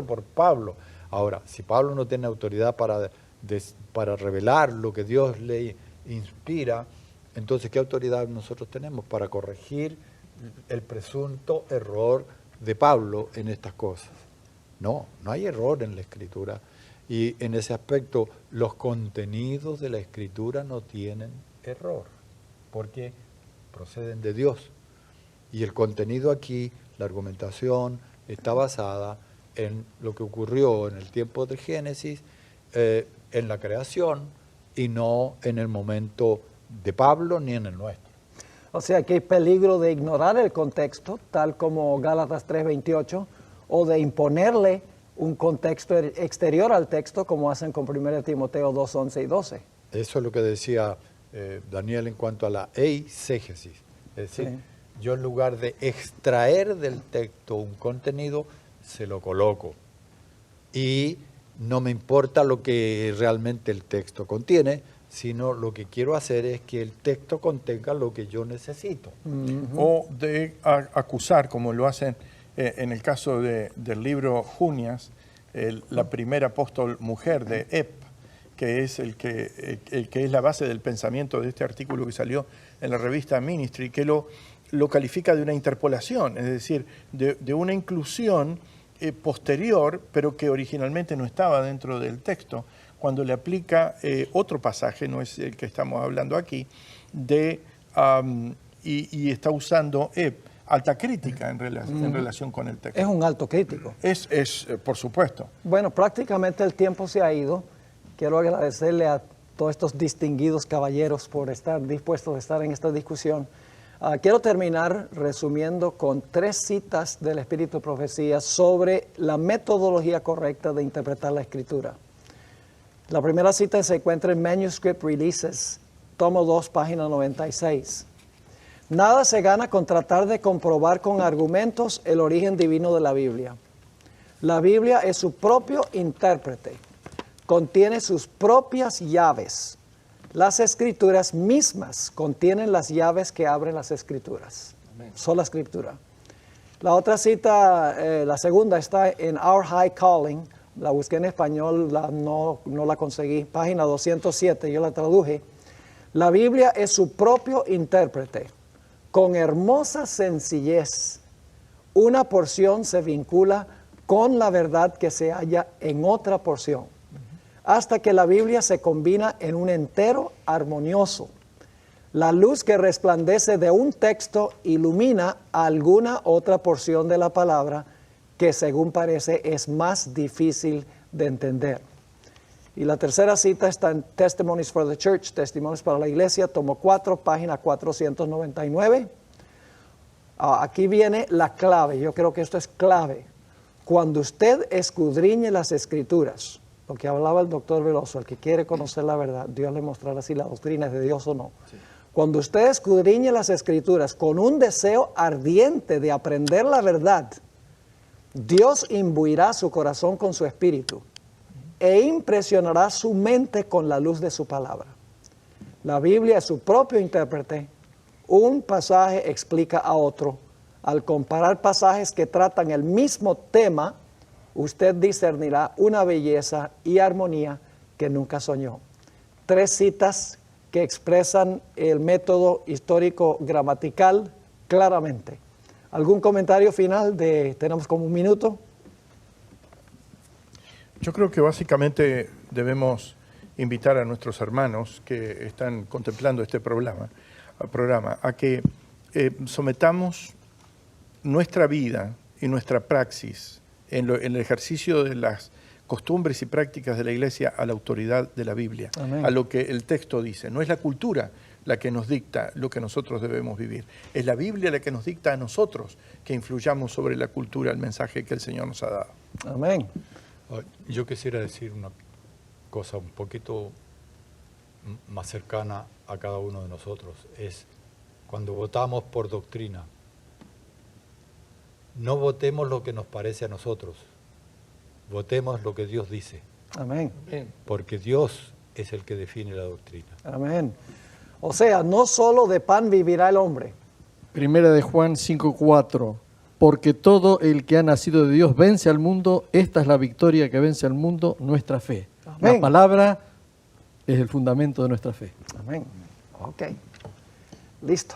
por Pablo. Ahora, si Pablo no tiene autoridad para revelar lo que Dios le inspira, entonces ¿qué autoridad nosotros tenemos para corregir el presunto error de Pablo en estas cosas? No hay error en la Escritura, y en ese aspecto los contenidos de la Escritura no tienen error, porque proceden de Dios. Y el contenido aquí, la argumentación, está basada en lo que ocurrió en el tiempo de Génesis, en la creación, y no en el momento de Pablo ni en el nuestro. O sea que hay peligro de ignorar el contexto, tal como Gálatas 3:28, o de imponerle un contexto exterior al texto, como hacen con 1 Timoteo 2:11 y 12. Eso es lo que decía Daniel en cuanto a la eisegesis. Es decir, Sí. yo en lugar de extraer del texto un contenido, se lo coloco. Y no me importa lo que realmente el texto contiene, sino lo que quiero hacer es que el texto contenga lo que yo necesito. O de acusar, como lo hacen en el caso del libro Junias, la primera apóstol mujer de Ep, que es el que es la base del pensamiento de este artículo que salió en la revista Ministry, que lo califica de una interpolación, es decir, de una inclusión posterior, pero que originalmente no estaba dentro del texto, cuando le aplica otro pasaje, no es el que estamos hablando aquí, y está usando alta crítica en relación con el texto. Es un alto crítico. Es por supuesto. Bueno, prácticamente el tiempo se ha ido. Quiero agradecerle a todos estos distinguidos caballeros por estar dispuestos a estar en esta discusión. Quiero terminar resumiendo con 3 citas del Espíritu de Profecía sobre la metodología correcta de interpretar la Escritura. La primera cita se encuentra en Manuscript Releases, tomo 2, página 96. Nada se gana con tratar de comprobar con argumentos el origen divino de la Biblia. La Biblia es su propio intérprete, contiene sus propias llaves. Las Escrituras mismas contienen las llaves que abren las Escrituras. Sola Escritura. La otra cita, la segunda, está en Our High Calling. La busqué en español, no la conseguí. Página 207, yo la traduje. La Biblia es su propio intérprete. Con hermosa sencillez, una porción se vincula con la verdad que se halla en otra porción, hasta que la Biblia se combina en un entero armonioso. La luz que resplandece de un texto ilumina alguna otra porción de la palabra que, según parece, es más difícil de entender. Y la tercera cita está en Testimonies for the Church, Testimonios para la Iglesia, tomo 4, página 499. Aquí viene la clave, yo creo que esto es clave. Cuando usted escudriñe las Escrituras, lo que hablaba el doctor Veloso, el que quiere conocer la verdad, Dios le mostrará si la doctrina es de Dios o no. Sí. Cuando usted escudriñe las Escrituras con un deseo ardiente de aprender la verdad, Dios imbuirá su corazón con su espíritu e impresionará su mente con la luz de su palabra. La Biblia es su propio intérprete. Un pasaje explica a otro. Al comparar pasajes que tratan el mismo tema, usted discernirá una belleza y armonía que nunca soñó. 3 citas que expresan el método histórico gramatical claramente. ¿Algún comentario final? Tenemos como un minuto. Yo creo que básicamente debemos invitar a nuestros hermanos que están contemplando este programa a que sometamos nuestra vida y nuestra praxis en el ejercicio de las costumbres y prácticas de la Iglesia a la autoridad de la Biblia, Amén. A lo que el texto dice. No es la cultura la que nos dicta lo que nosotros debemos vivir, es la Biblia la que nos dicta a nosotros que influyamos sobre la cultura, el mensaje que el Señor nos ha dado. Amén. Yo quisiera decir una cosa un poquito más cercana a cada uno de nosotros. Es cuando votamos por doctrina, no votemos lo que nos parece a nosotros, votemos lo que Dios dice. Amén. Porque Dios es el que define la doctrina. Amén. O sea, no solo de pan vivirá el hombre. Primera de Juan 5:4. Porque todo el que ha nacido de Dios vence al mundo. Esta es la victoria que vence al mundo, nuestra fe. Amén. La palabra es el fundamento de nuestra fe. Amén. Ok. Listo.